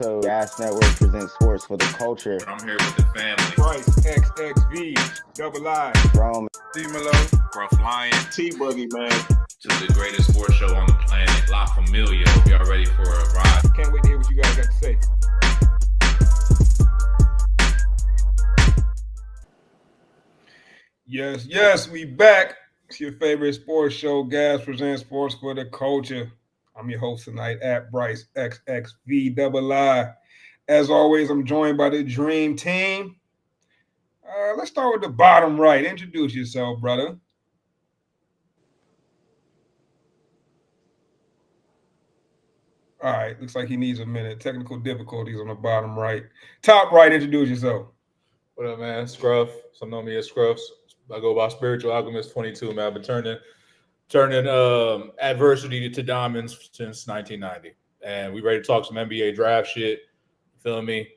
So Gas Network presents sports for the culture. I'm here with the family. Bryce, XXV, Double I, Rome, D-Melo, Gruff Lion. T-Boogie, man. Just the greatest sports show on the planet. La Familia. Hope y'all ready for a ride. Can't wait to hear what you guys got to say. Yes, we back. It's your favorite sports show, Gas presents sports for the culture. I'm your host tonight at Bryce XXV Double I. As always, I'm joined by the Dream Team. Let's start with the bottom right. Introduce yourself, brother. All right, looks like he needs a minute. Technical difficulties on the bottom right. Top right, introduce yourself. What up, man? Scruff. Some know me as Scruffs. I go by Spiritual Alchemist 22, man. I've been turning adversity to diamonds since 1990. And we ready to talk some NBA draft shit. Feel me?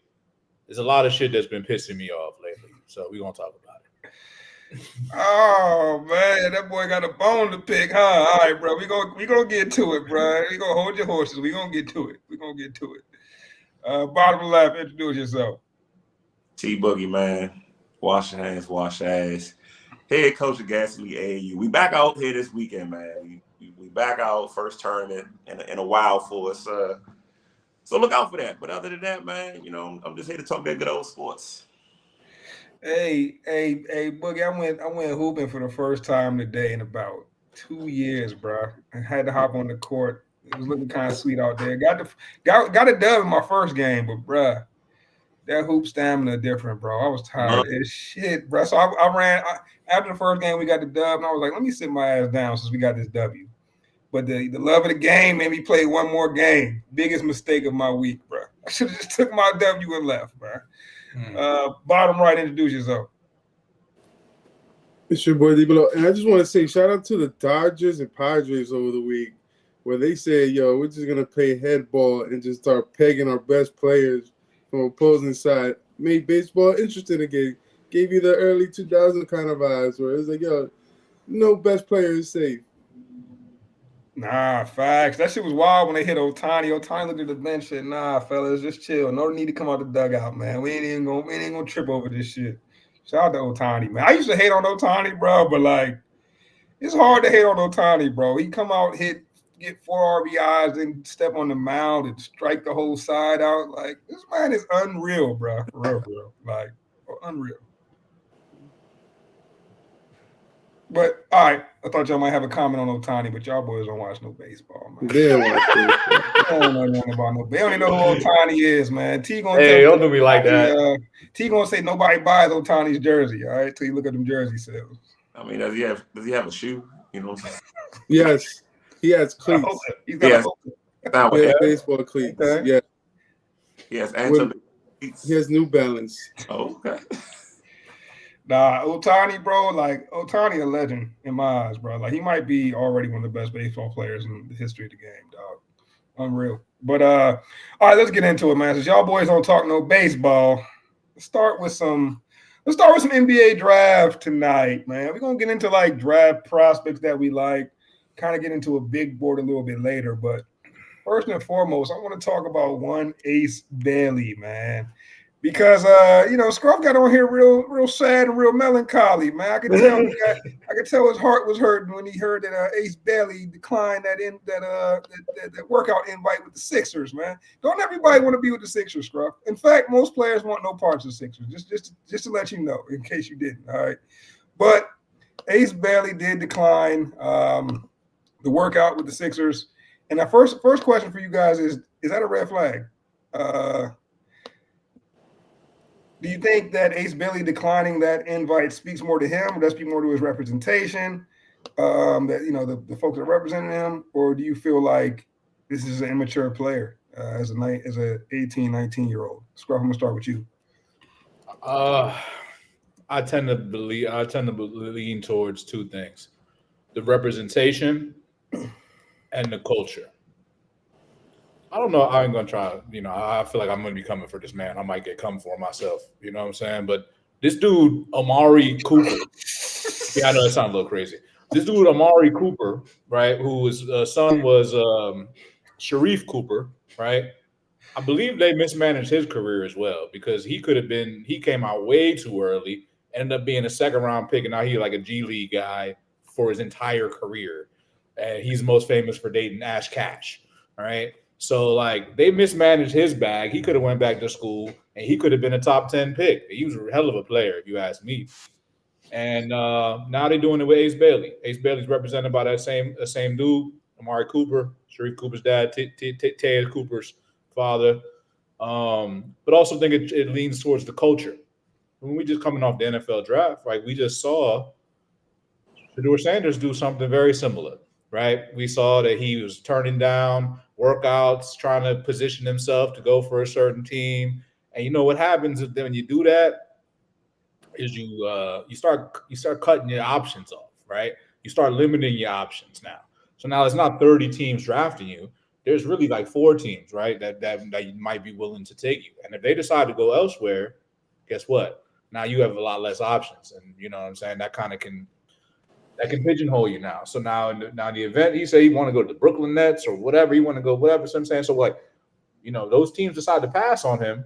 There's a lot of shit that's been pissing me off lately. So we're going to talk about it. Oh, man, that boy got a bone to pick, huh? All right, bro. We gonna get to it, bro. We gonna hold your horses. We gonna get to it. Bottom left, introduce yourself. T-Boogie, man. Wash your hands, wash your ass. Head coach of Gas League AAU. We back out here this weekend, man. We back out, first tournament in a while for us. So look out for that. But other than that, man, I'm just here to talk that good old sports. Hey, Boogie, I went hooping for the first time today in about 2 years, bro. I had to hop on the court. It was looking kind of sweet out there. Got a dub in my first game, but bruh, that hoop stamina different, bro. I was tired as shit, bro. So I ran after the first game. We got the dub, and I was like, let me sit my ass down since we got this W. But the love of the game made me play one more game. Biggest mistake of my week, bro. I should have just took my W and left, bro. Bottom right, introduce yourself. It's your boy D-Below. And I just want to say shout out to the Dodgers and Padres over the week where they said, yo, we're just going to play head ball and just start pegging our best players from opposing side. Made baseball interesting again. Gave you the early 2000 kind of vibes where it was like, yo, no best player is safe. Nah, facts. That shit was wild when they hit Ohtani. Ohtani looked at the bench and said, nah, fellas, just chill. No need to come out the dugout, man. We ain't gonna trip over this shit. Shout out to Ohtani, man. I used to hate on Ohtani, bro, but like it's hard to hate on Ohtani, bro. He come out, get 4 RBIs, then step on the mound and strike the whole side out. Like this man is unreal, bro. For real. Like unreal. But all right, I thought y'all might have a comment on Ohtani, but y'all boys don't watch no baseball, man. They don't watch baseball. They don't know nothing about no. They don't even know who Ohtani is, man. T gonna don't do me like that. T gonna say nobody buys Ohtani's jersey, all right? Till you look at them jersey sales. I mean, does he have a shoe? You know what I'm saying? Yes, he has cleats. He's got He has baseball cleats. Okay. Yeah, He has Angela. he has New Balance. Oh, okay. Nah, Ohtani, bro, like Ohtani a legend in my eyes, bro. Like he might be already one of the best baseball players in the history of the game, dog. Unreal. But all right, let's get into it, man. Since y'all boys don't talk no baseball, let's start with some NBA draft tonight, man. We're gonna get into like draft prospects that we like, kind of get into a big board a little bit later. But first and foremost, I want to talk about one Ace Bailey, man. Because Scruff got on here real sad and real melancholy, man. I could tell his heart was hurting when he heard that Ace Bailey declined that workout invite with the Sixers, man. Don't everybody want to be with the Sixers, Scruff? In fact, most players want no parts of the Sixers. Just to let you know, in case you didn't. All right, but Ace Bailey did decline the workout with the Sixers. And the first question for you guys is that a red flag? Do you think that Ace Bailey declining that invite speaks more to him, or does speak more to his representation, that the folks that represented him, or do you feel like this is an immature player as a 18, 19-year-old? Scruff, I'm gonna start with you. I tend to lean towards two things: the representation and the culture. I don't know. I ain't gonna try. I feel like I'm gonna be coming for this man. I might get come for myself. You know what I'm saying? But this dude, Amari Cooper. Yeah, I know that sounds a little crazy. This dude, Amari Cooper, right? Whose son was Sharif Cooper, right? I believe they mismanaged his career as well because he came out way too early, ended up being a second round pick, and now he's like a G League guy for his entire career. And he's most famous for dating Ash Cash. All right. So like they mismanaged his bag. He could have went back to school and he could have been a top 10 pick. He was a hell of a player, if you ask me. And now they're doing it with Ace Bailey. Ace Bailey's represented by that same dude, Amari Cooper, Sharif Cooper's dad, Ted Cooper's father. But also think it leans towards the culture. When we just coming off the NFL draft, right? We just saw Shedeur Sanders do something very similar, right? We saw that he was turning down workouts, trying to position himself to go for a certain team. And you know what happens when you do that is you start cutting your options off, right? You start limiting your options now. So now it's not 30 teams drafting you. There's really like 4 teams, right? That you might be willing to take you. And if they decide to go elsewhere, guess what? Now you have a lot less options. And you know what I'm saying? That can pigeonhole you now. So now the event, he said he want to go to the Brooklyn Nets or whatever. He want to go whatever. So I'm saying, so like, you know, those teams decide to pass on him.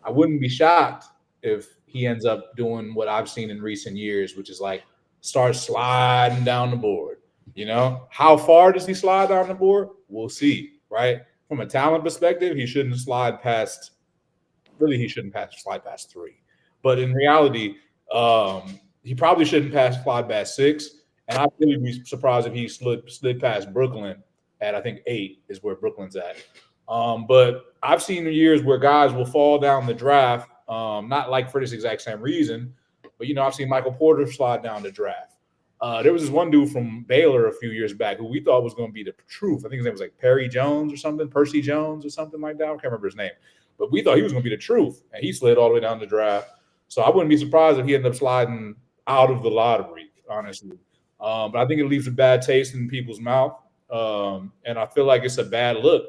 I wouldn't be shocked if he ends up doing what I've seen in recent years, which is like start sliding down the board. You know, how far does he slide down the board? We'll see, right? From a talent perspective, he shouldn't slide past 3. But in reality, he probably shouldn't slide past 6. And I'd really be surprised if he slid past Brooklyn at, I think, 8 is where Brooklyn's at. But I've seen years where guys will fall down the draft, not like for this exact same reason, but, you know, I've seen Michael Porter slide down the draft. There was this one dude from Baylor a few years back who we thought was going to be the truth. I think his name was like Percy Jones or something like that. I can't remember his name. But we thought he was going to be the truth, and he slid all the way down the draft. So I wouldn't be surprised if he ended up sliding out of the lottery, honestly. But I think it leaves a bad taste in people's mouth, and I feel like it's a bad look.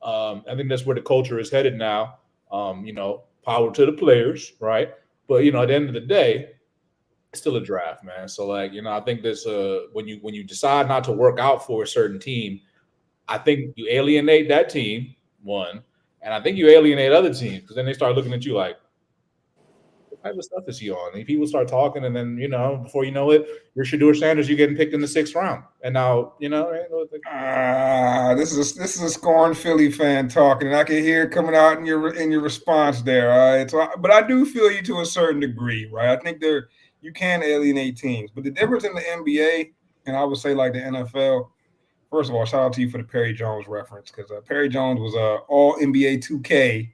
I think that's where the culture is headed now. You know, power to the players, right? But, you know, at the end of the day, it's still a draft, man. So, like, you know, I think this when you decide not to work out for a certain team, I think you alienate that team, one, and I think you alienate other teams because then they start looking at you like, what type of stuff is he on? And people start talking, and then, you know, before you know it, you're Shedeur Sanders, you're getting picked in the 6th round. And now, you know, this is a scorned Philly fan talking, and I can hear it coming out in your response there. All right, so, but I do feel you to a certain degree, right? I think you can alienate teams, but the difference in the NBA and I would say like the NFL. First of all, shout out to you for the Perry Jones reference because Perry Jones was a all NBA 2K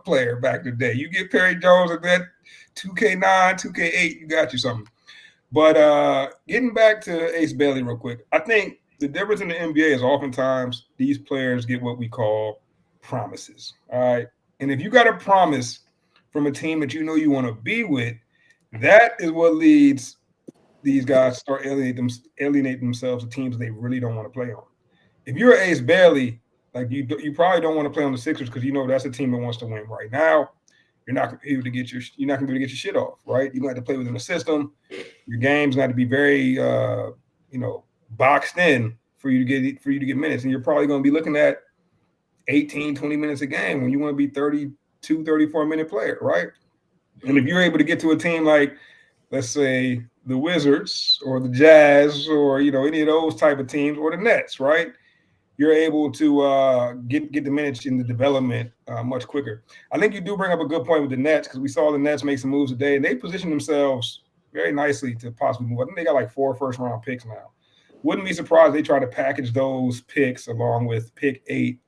player back in the day. You get Perry Jones at that 2K9, 2K8, you got you something. But getting back to Ace Bailey real quick, I think the difference in the NBA is oftentimes these players get what we call promises. All right. And if you got a promise from a team that you know you want to be with, that is what leads these guys to start alienate themselves to teams they really don't want to play on. If you're Ace Bailey, like you probably don't want to play on the Sixers because you know that's a team that wants to win right now. You're not going to be able to get your shit off, right? You're going to have to play within the system. Your game's going to be very boxed in for you to get minutes, and you're probably going to be looking at 18, 20 minutes a game when you want to be 32, 34-minute player, right? And if you're able to get to a team like, let's say, the Wizards or the Jazz or, any of those type of teams or the Nets, right? You're able to get the minutes in the development much quicker. I think you do bring up a good point with the Nets because we saw the Nets make some moves today, and they positioned themselves very nicely to possibly move. I think they got like 4 first-round picks now. Wouldn't be surprised if they try to package those picks along with pick 8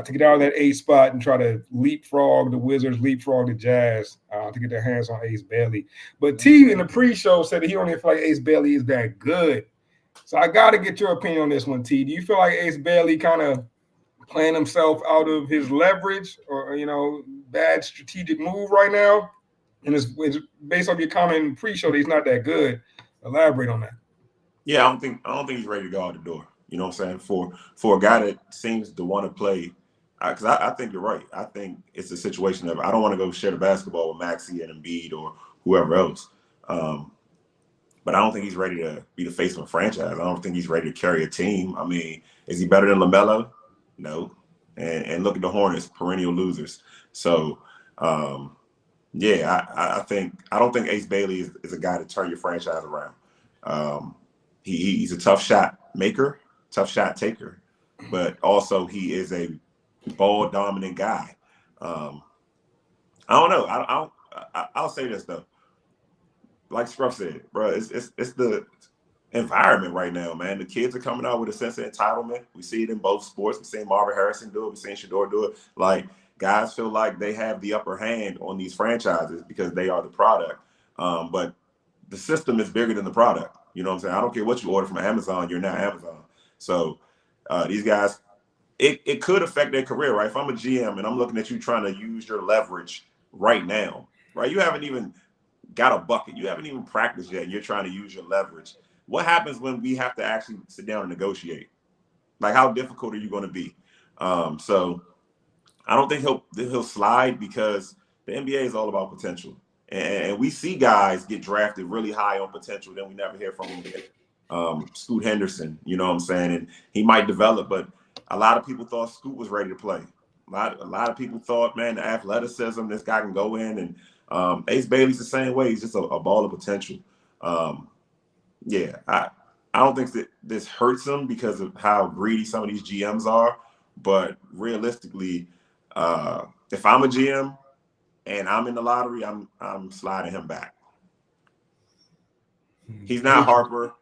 to get out of that 8 spot and try to leapfrog the Wizards, leapfrog the Jazz to get their hands on Ace Bailey. But T in the pre-show said that he don't even feel like Ace Bailey is that good. So I got to get your opinion on this one, T. Do you feel like Ace Bailey kind of playing himself out of his leverage or, bad strategic move right now? And it's based on your comment in the pre-show that he's not that good. Elaborate on that. Yeah, I don't think he's ready to go out the door. You know what I'm saying? For a guy that seems to want to play, because I think you're right. I think it's a situation of I don't want to go share the basketball with Maxey and Embiid or whoever else. But I don't think he's ready to be the face of a franchise. I don't think he's ready to carry a team. I mean, is he better than LaMelo? No. And look at the Hornets, perennial losers. So, yeah, I don't think Ace Bailey is a guy to turn your franchise around. He's a tough shot maker, tough shot taker, but also he is a ball dominant guy. I don't know. I'll say this though. Like Scruff said, bro, it's the environment right now, man. The kids are coming out with a sense of entitlement. We see it in both sports. We've seen Marvin Harrison do it. We've seen Shedeur do it. Like, guys feel like they have the upper hand on these franchises because they are the product. But the system is bigger than the product. You know what I'm saying? I don't care what you order from Amazon, you're now Amazon. So these guys, it could affect their career, right? If I'm a GM and I'm looking at you trying to use your leverage right now, right? You haven't even got a bucket. You haven't even practiced yet, and you're trying to use your leverage. What happens when we have to actually sit down and negotiate? Like, how difficult are you going to be? So I don't think he'll slide because the NBA is all about potential. And we see guys get drafted really high on potential, then we never hear from them again. Scoot Henderson, you know what I'm saying? And he might develop, but a lot of people thought Scoot was ready to play. A lot of people thought, man, the athleticism, this guy can go in. And Ace Bailey's the same way. He's just a ball of potential. Yeah, I don't think that this hurts him because of how greedy some of these GMs are. But realistically, if I'm a GM and I'm in the lottery, I'm sliding him back. He's not Harper.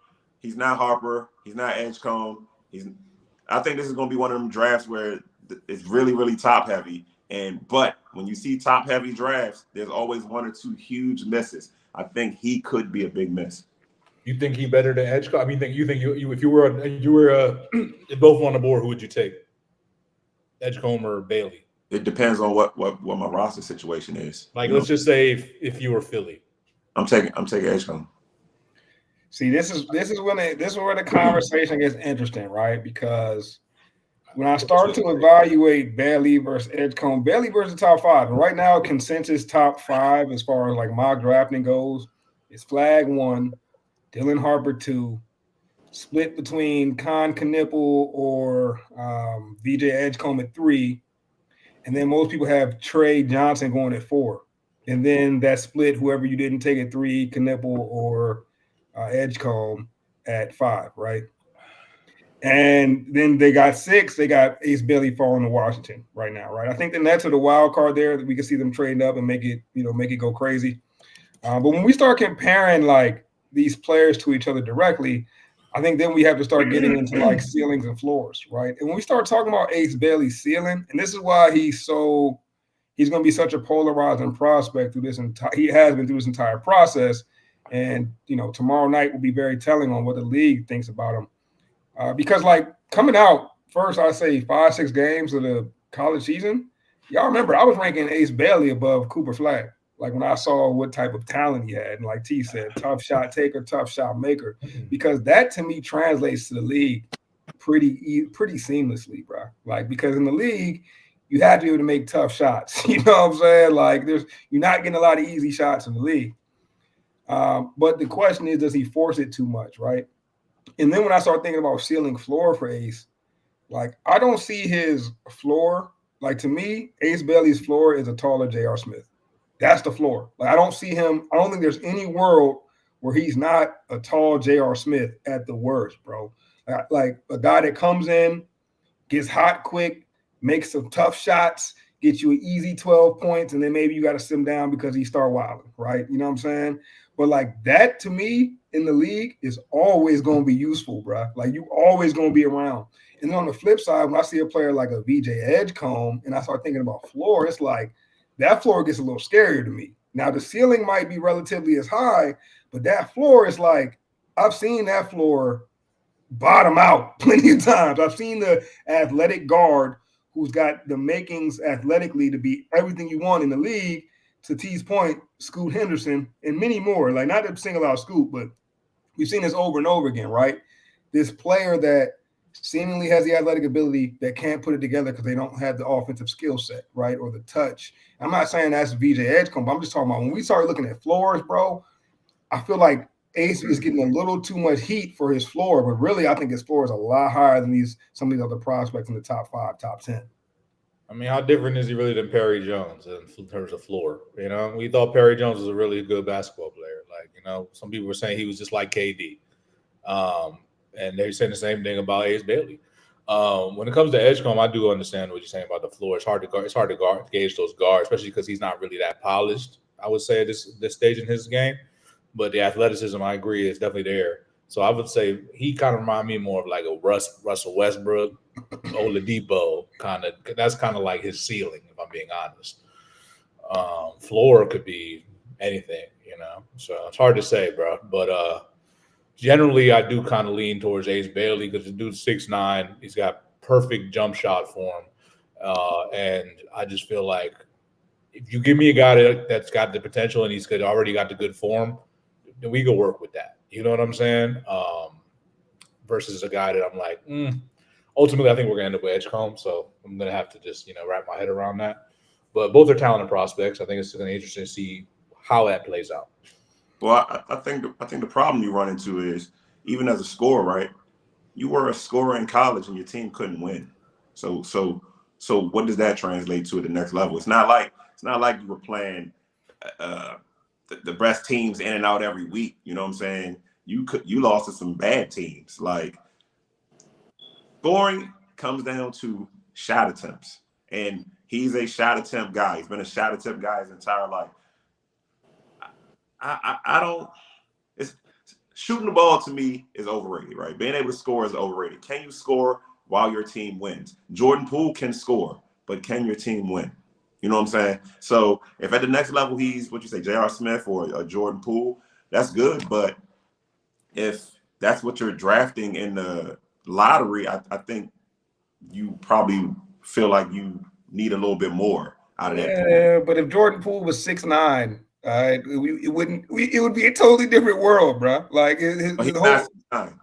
He's not Edgecombe. I think this is going to be one of them drafts where it's really, really top heavy. But when you see top heavy drafts, there's always one or two huge misses. I think he could be a big miss. You think he better than Edgecombe? I mean, if you were both on the board, who would you take? Edgecombe or Bailey? It depends on what my roster situation is. Like, let's just say if you were Philly, I'm taking Edgecombe. See, this is where the conversation gets interesting, right? Because when I start to evaluate Bailey versus Edgecombe, Bailey versus the top five, and right now consensus top five as far as like mock drafting goes is Flag 1, Dylan Harper 2, split between Con Knipple or VJ Edgecombe at 3, and then most people have Trey Johnson going at 4, and then that split whoever you didn't take at 3, Knipple or Edgecombe at 5, right? And then they got 6. They got Ace Bailey falling to Washington right now, right? I think the Nets are the wild card there that we can see them trading up and make it go crazy. But when we start comparing like these players to each other directly, I think then we have to start getting into like ceilings and floors, right? And when we start talking about Ace Bailey's ceiling, and this is why he's going to be such a polarizing prospect through this he has been through this entire process. And, tomorrow night will be very telling on what the league thinks about him. Because, like, coming out first, I say 5-6 games of the college season, y'all remember I was ranking Ace Bailey above Cooper Flag. Like, when I saw what type of talent he had, and like T said, tough shot taker, tough shot maker, because that to me translates to the league pretty seamlessly, bro. Like, because in the league, you have to be able to make tough shots. You know what I'm saying? Like, you're not getting a lot of easy shots in the league. But the question is, does he force it too much, right? And then when I start thinking about ceiling floor for Ace, like, I don't see his floor. Like, to me, Ace Bailey's floor is a taller J.R. Smith. That's the floor. Like, I don't think there's any world where he's not a tall J.R. Smith at the worst, bro. Like a guy that comes in, gets hot quick, makes some tough shots, gets you an easy 12 points, and then maybe you got to sit him down because he start wilding, right? You know what I'm saying? But like that to me in the league is always going to be useful, bro. Like you always going to be around. And then on the flip side, when I see a player like a VJ Edgecombe and I start thinking about floor, it's like that floor gets a little scarier to me. Now the ceiling might be relatively as high, but that floor is like, I've seen that floor bottom out plenty of times. I've seen the athletic guard who's got the makings athletically to be everything you want in the league. To T's point, Scoot Henderson and many more, like not to single out Scoot, but we've seen this over and over again, right? This player that seemingly has the athletic ability that can't put it together because they don't have the offensive skill set, right? Or the touch. I'm not saying that's VJ Edgecombe, but I'm just talking about when we start looking at floors, bro, I feel like Ace is getting a little too much heat for his floor, but really I think his floor is a lot higher than some of these other prospects in the top 5, top 10. I mean, how different is he really than Perry Jones in terms of floor? You know, we thought Perry Jones was a really good basketball player. Like, you know, some people were saying he was just like KD. And they're saying the same thing about Ace Bailey. When it comes to Edgecombe, I do understand what you're saying about the floor. It's hard to guard. It's hard to gauge those guards, especially because he's not really that polished. I would say at this stage in his game, but the athleticism, I agree, is definitely there. So I would say he kind of reminds me more of like a Russell Westbrook, Oladipo kind of. That's kind of like his ceiling, if I'm being honest. Floor could be anything, you know. So it's hard to say, bro. But generally, I do kind of lean towards Ace Bailey because the dude's 6'9". He's got perfect jump shot for him, and I just feel like if you give me a guy that's got the potential and he's already got the good form, then we can work with that. You know what I'm saying? Versus a guy that I'm like, ultimately, I think we're going to end up with Edgecombe, so I'm going to have to just, you know, wrap my head around that. But both are talented prospects. I think it's going to be interesting to see how that plays out. Well, I think the problem you run into is even as a scorer, right? You were a scorer in college and your team couldn't win. So what does that translate to at the next level? It's not like you were playing the best teams in and out every week. You know what I'm saying? You lost to some bad teams. Like, scoring comes down to shot attempts, and he's a shot attempt guy. He's been a shot attempt guy his entire life. I don't. It's shooting the ball to me is overrated, right? Being able to score is overrated. Can you score while your team wins? Jordan Poole can score, but can your team win? You know what I'm saying? So if at the next level he's what you say, J.R. Smith or Jordan Poole, that's good. But if that's what you're drafting in the lottery, I think you probably feel like you need a little bit more out of that. Yeah, but if Jordan Poole was 6'9", it would be a totally different world, bro. Like his whole 6'9".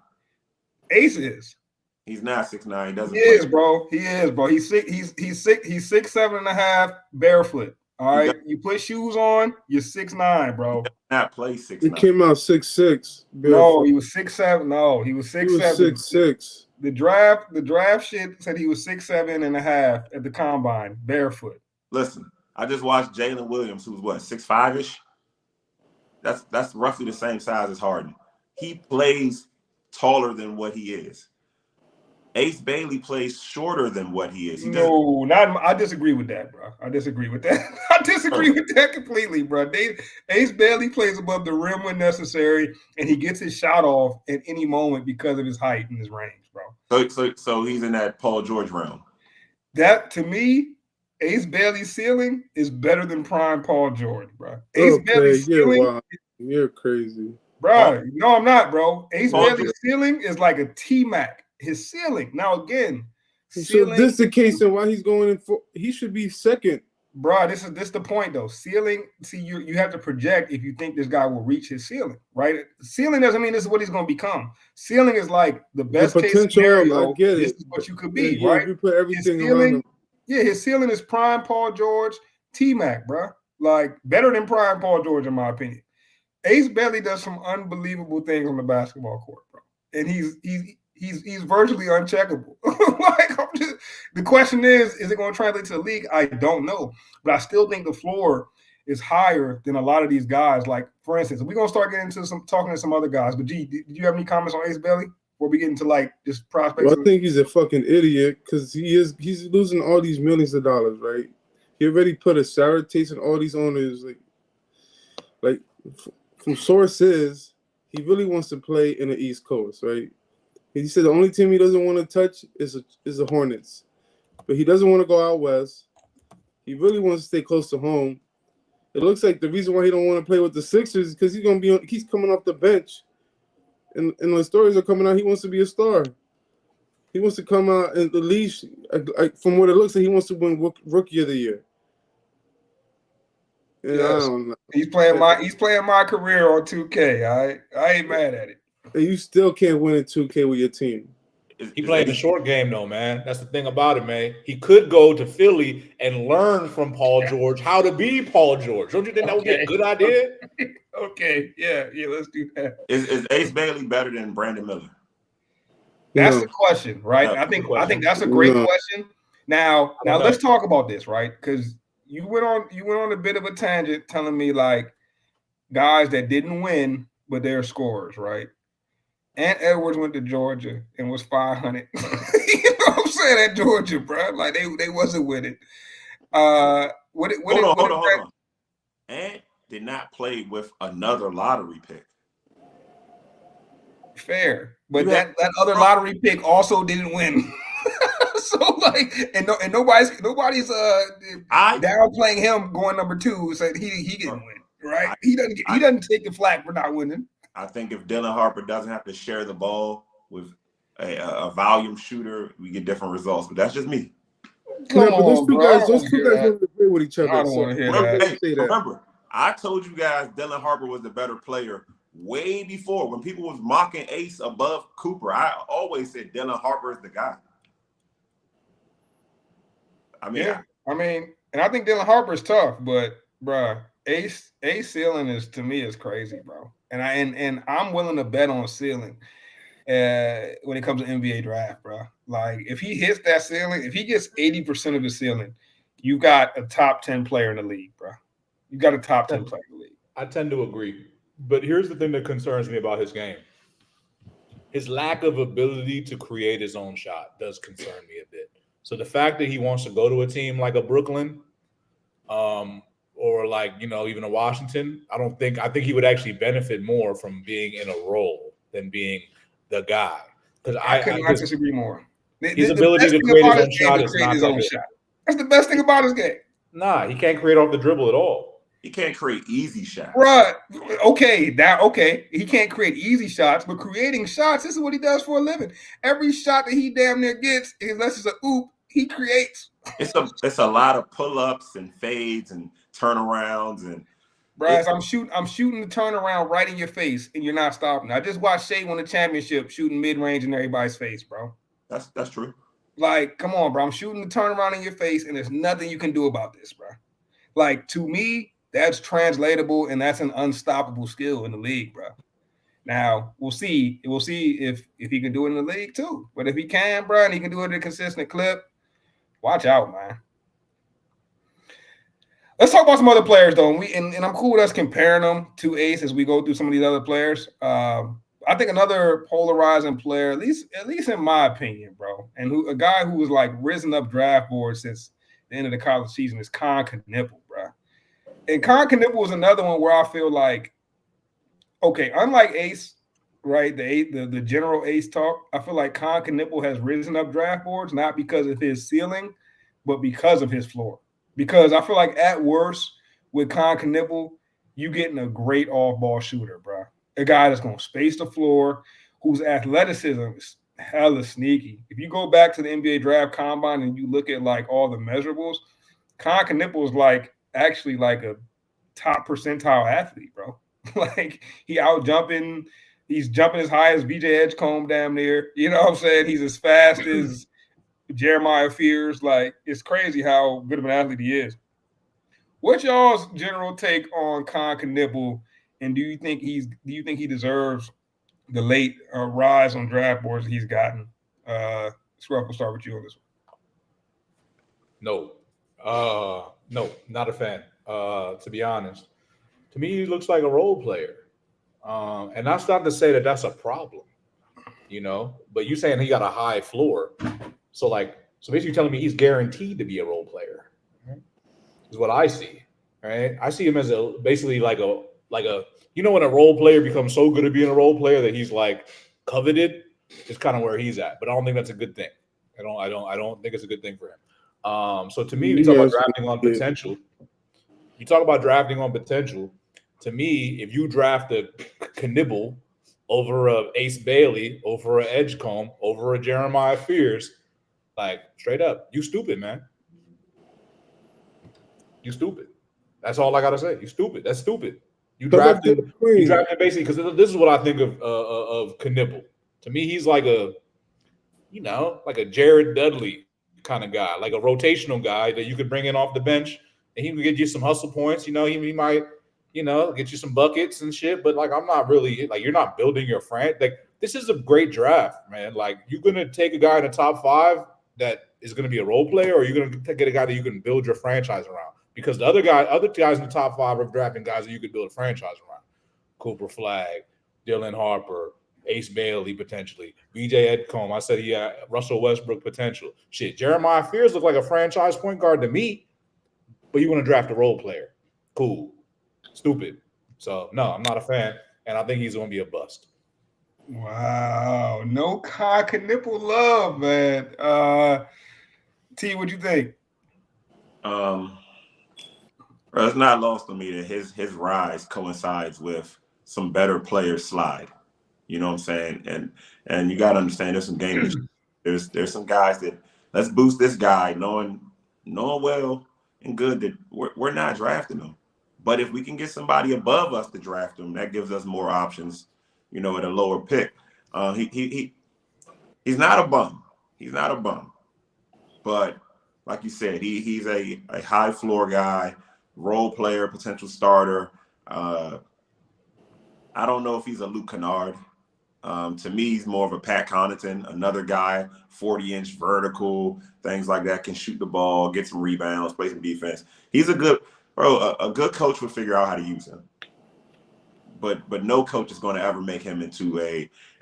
Ace is. He's not 6'9". He doesn't. He is, bro. He is, bro. He's 6'7.5" barefoot. All right. You put shoes on, you're 6'9", bro. Not play 6'9". He came out 6'6". No, he was 6'7". No, he was 6'7". He was 6'6". The draft shit said he was 6'7.5" at the combine, barefoot. Listen, I just watched Jalen Williams, who's what, 6'5"-ish? That's roughly the same size as Harden. He plays taller than what he is. Ace Bailey plays shorter than what he is. I disagree with that, bro. I disagree with that. I disagree with that completely, bro. Ace Bailey plays above the rim when necessary, and he gets his shot off at any moment because of his height and his range, bro. So he's in that Paul George realm. That, to me, Ace Bailey's ceiling is better than prime Paul George, bro. Ace Bailey's ceiling, you're crazy, bro. No, I'm not, bro. Ace Bailey's ceiling is like a T-Mac. His ceiling. Now again, so this is the case, and why he's going in for? He should be second, bro. This is the point though. Ceiling. See, you have to project if you think this guy will reach his ceiling, right? Ceiling doesn't mean this is what he's going to become. Ceiling is like the best case scenario. I get this it. is what you could be, yeah, right? You put everything around him. Yeah, his ceiling is prime Paul George, T-Mac, bro. Like better than prime Paul George, in my opinion. Ace Bailey does some unbelievable things on the basketball court, bro, and he's virtually uncheckable. The question is it going to translate to the league? I don't know, but I still think the floor is higher than a lot of these guys. Like, for instance, we're going to start getting into talking to some other guys. But G, did you have any comments on Ace Bailey before we get into like just prospects? Well, I think he's a fucking idiot because he's losing all these millions of dollars, right? He already put a sour taste in all these owners. Like from sources, he really wants to play in the East Coast, right? He said the only team he doesn't want to touch is the Hornets, but he doesn't want to go out west. He really wants to stay close to home. It looks like the reason why he don't want to play with the Sixers is because he's coming off the bench, and the stories are coming out. He wants to be a star. He wants to come out and at least, from what it looks like, he wants to win Rookie of the Year. And yes. I don't know. He's playing my career on 2K. I ain't mad at it. And you still can't win in 2K with your team. He playing the short game, though, man. That's the thing about it, man. He could go to Philly and learn from Paul George how to be Paul George. Don't you think that would be a good idea? Okay, yeah, let's do that. Is Ace Bailey better than Brandon Miller? That's the question, right? No, I think that's a great question Now know. let's talk about this, right? Because you went on a bit of a tangent telling me like guys that didn't win, but they're scorers, right? Ant Edwards went to Georgia and was 500. You know what I'm saying? At Georgia, bro. Like they wasn't with it. Hold on. Ant did not play with another lottery pick. Fair, but that other lottery pick also didn't win. So like, and nobody's downplaying him going number 2. Said he didn't win, right? He doesn't take the flack for not winning. I think if Dylan Harper doesn't have to share the ball with a volume shooter, we get different results. But that's just me. Those two guys want to play with each other. I don't want to hear that. Remember, I told you guys Dylan Harper was the better player way before. When people was mocking Ace above Cooper, I always said Dylan Harper is the guy. And I think Dylan Harper is tough, but bruh, Ace ceiling to me is crazy, bro. And I'm willing to bet on ceiling when it comes to NBA draft, bro. Like if he hits that ceiling, if he gets 80% of his ceiling, you got a top 10 player in the league, bro. You got a top 10 player in the league. I tend to agree. But here's the thing that concerns me about his game. His lack of ability to create his own shot does concern me a bit. So the fact that he wants to go to a team like a Brooklyn, or like, even a Washington, I think he would actually benefit more from being in a role than being the guy. Because I could not disagree more. His ability to create his own shot is not that good. That's the best thing about his game. Nah, he can't create off the dribble at all. He can't create easy shots. Right. Okay. He can't create easy shots, but creating shots, this is what he does for a living. Every shot that he damn near gets, unless it's a oop, he creates. It's a lot of pull-ups and fades and turnarounds and Bryce, I'm shooting the turnaround right in your face, and you're not stopping. I just watched Shea win the championship shooting mid-range in everybody's face, bro. That's true. Like, come on, bro. I'm shooting the turnaround in your face, and there's nothing you can do about this, bro. Like, to me, that's translatable, and that's an unstoppable skill in the league, bro. Now, we'll see. We'll see if he can do it in the league, too. But if he can, bro, and he can do it at a consistent clip, watch out, man. Let's talk about some other players, though. And I'm cool with us comparing them to Ace as we go through some of these other players. I think another polarizing player, at least in my opinion, bro, and a guy who was like risen up draft boards since the end of the college season is Kon Knueppel, bro. And Kon Knueppel was another one where I feel like, okay, unlike Ace, right, the general Ace talk, I feel like Kon Knueppel has risen up draft boards not because of his ceiling, but because of his floor. Because I feel like at worst with Kon Knueppel, you getting a great off-ball shooter, bro. A guy that's going to space the floor, whose athleticism is hella sneaky. If you go back to the NBA draft combine and you look at like all the measurables, Kon Knueppel is like actually like a top percentile athlete, bro. Like he's jumping as high as VJ Edgecombe damn near. You know what I'm saying? He's as fast as Jeremiah Fears. Like it's crazy how good of an athlete he is. What's y'all's general take on Kon Knueppel? And do you think he deserves the late rise on draft boards that he's gotten? Scruff, we'll start with you on this one. No, not a fan. To be honest, to me, he looks like a role player, and that's not to say that that's a problem, But you saying he got a high floor, so basically you're telling me he's guaranteed to be a role player, right? Is what I see, right? I see him as basically like a when a role player becomes so good at being a role player that he's like coveted, is kind of where he's at. But I don't think that's a good thing. I don't think it's a good thing for him. So to me, we talk about drafting on potential. You talk about drafting on potential. To me, if you draft a Knueppel over a Ace Bailey, over a Edgecombe, over a Jeremiah Fears, like straight up, you stupid, man. You stupid. That's all I gotta say. You stupid. That's stupid. You drafted basically because this is what I think of Knueppel. To me, he's like a Jared Dudley kind of guy, like a rotational guy that you could bring in off the bench and he can get you some hustle points. He might, get you some buckets and shit. But like, I'm not really like, you're not building your franchise. Like, this is a great draft, man. Like, you're gonna take a guy in the top 5 that is going to be a role player, or are you going to get a guy that you can build your franchise around? Because the other guys in the top 5 are drafting guys that you could build a franchise around. Cooper Flagg, Dylan Harper, Ace Bailey potentially, BJ Edcombe. I said he had Russell Westbrook potential. Shit, Jeremiah Fears looked like a franchise point guard to me, but you want to draft a role player. Cool. Stupid. So, no, I'm not a fan, and I think he's going to be a bust. Wow. No Kai Knipple love, man. T, what you think? It's not lost on me that his rise coincides with some better players slide. You know what I'm saying? And you got to understand there's some game. There's some guys that let's boost this guy, knowing well and good that we're not drafting him. But if we can get somebody above us to draft him, that gives us more options, at a lower pick. He's not a bum. He's not a bum. But like you said, he's a high floor guy, role player, potential starter. I don't know if he's a Luke Kennard. To me, he's more of a Pat Connaughton, another guy, 40-inch vertical, things like that, can shoot the ball, get some rebounds, play some defense. He's a good coach would figure out how to use him. But no coach is going to ever make him into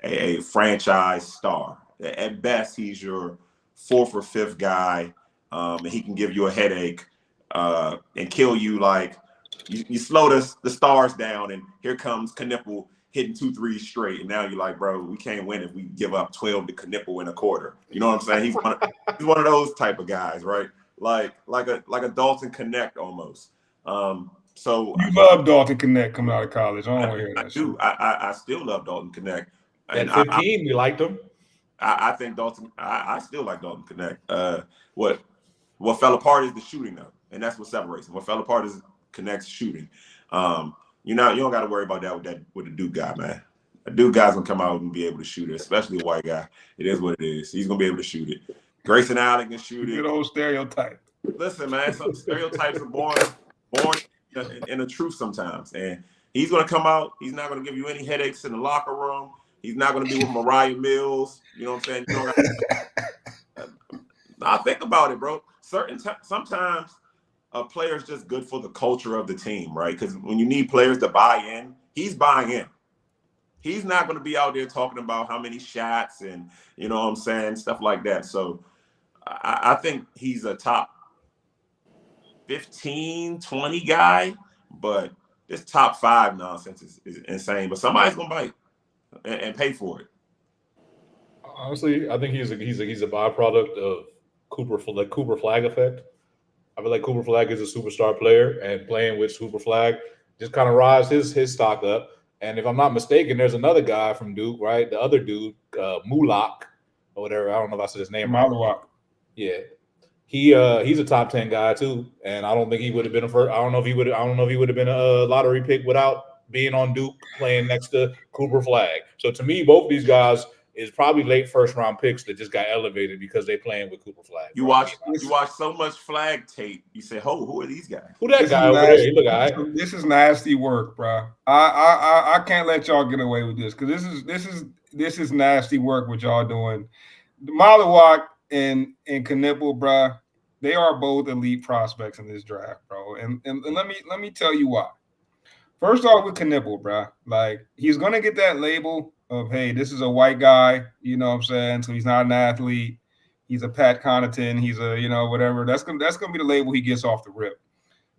a franchise star. At best, he's your 4th or 5th guy, and he can give you a headache and kill you. Like you slow the stars down, and here comes Knipple hitting 2 3s straight, and now you're like, bro, we can't win if we give up 12 to Knipple in a quarter. You know what I'm saying? He's one of those type of guys, right? Like a Dalton Connect almost. So you love Dalton Connect coming out of college. I don't want to hear that. I do. I still love Dalton Connect. At 15, we liked him. I think Dalton. I still like Dalton Connect. What fell apart is the shooting though, and that's what separates them. What fell apart is Connect's shooting. You don't got to worry about that with the Duke guy, man. A Duke guy's gonna come out and be able to shoot it, especially a white guy. It is what it is. He's gonna be able to shoot it. Grayson Allen can shoot it. Good old stereotype. Listen, man, some stereotypes are born in the truth sometimes. And he's going to come out. He's not going to give you any headaches in the locker room. He's not going to be with Mariah Mills. You know what I'm saying? Nah, think about it, bro. Sometimes a player's just good for the culture of the team, right? Because when you need players to buy in, he's buying in. He's not going to be out there talking about how many shots and, you know what I'm saying, stuff like that. So I think he's a top 15, 20 guy, but this top 5 nonsense is insane. But somebody's gonna bite and pay for it. Honestly, I think he's a byproduct of Cooper Flagg effect. I feel like Cooper Flagg is a superstar player, and playing with Cooper Flagg just kind of rise his stock up. And if I'm not mistaken, there's another guy from Duke, right? The other dude, Mulak or whatever. I don't know if I said his name. Mulak. Yeah. He's a top 10 guy too, and I don't think he would have been a first. I don't know if he would have been a lottery pick without being on Duke playing next to Cooper Flagg. So to me, both these guys is probably late first round picks that just got elevated because they playing with Cooper Flagg. You watch so much Flagg tape. You say, "Oh, who are these guys? Who that guy over there? He look all right." This is nasty work, bro. I can't let y'all get away with this because this is nasty work what y'all doing. Mulak and Knipple, bro, they are both elite prospects in this draft, bro. And let me tell you why. First off, with Knipple, bro, like he's gonna get that label of, hey, this is a white guy, you know what I'm saying? So he's not an athlete. He's a Pat Connaughton. He's a, whatever. That's gonna be the label he gets off the rip.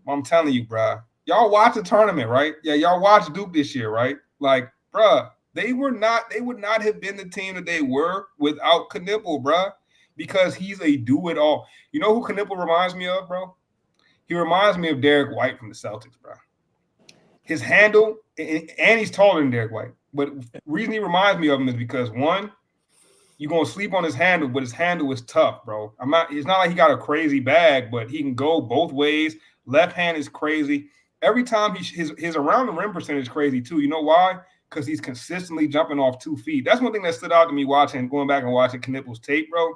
Well, I'm telling you, bro. Y'all watch the tournament, right? Yeah, y'all watch Duke this year, right? Like, bro, they would not have been the team that they were without Knipple, bro. Because he's a do-it-all. You know who Knipple reminds me of, bro? He reminds me of Derek White from the Celtics, bro. His handle, and he's taller than Derek White. But the reason he reminds me of him is because, one, you're going to sleep on his handle, but his handle is tough, bro. It's not like he got a crazy bag, but he can go both ways. Left hand is crazy. Every time his around the rim percentage is crazy, too. You know why? Because he's consistently jumping off 2 feet. That's one thing that stood out to me going back and watching Knipple's tape, bro.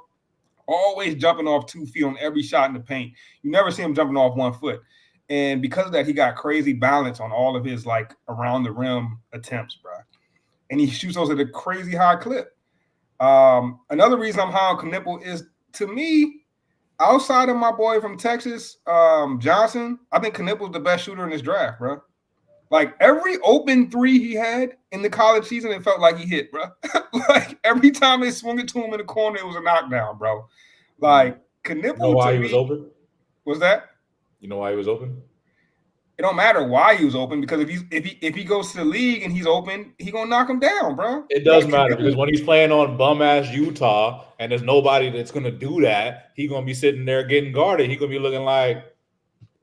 Always jumping off 2 feet on every shot in the paint. You never see him jumping off 1 foot. And because of that, he got crazy balance on all of his, like, around the rim attempts, bro. And he shoots those at a crazy high clip. Another reason I'm high on Knipple is, to me, outside of my boy from Texas, Johnson, I think Knipple's the best shooter in this draft, bro. Like every open three he had in the college season, it felt like he hit, bro. Like every time they swung it to him in the corner, it was a knockdown, bro. Like Knipple, You know why he was open? Was that? You know why he was open? It don't matter why he was open because if he goes to the league and he's open, he gonna knock him down, bro. It does matter because when he's playing on bum ass Utah and there's nobody that's gonna do that, he gonna be sitting there getting guarded. He gonna be looking like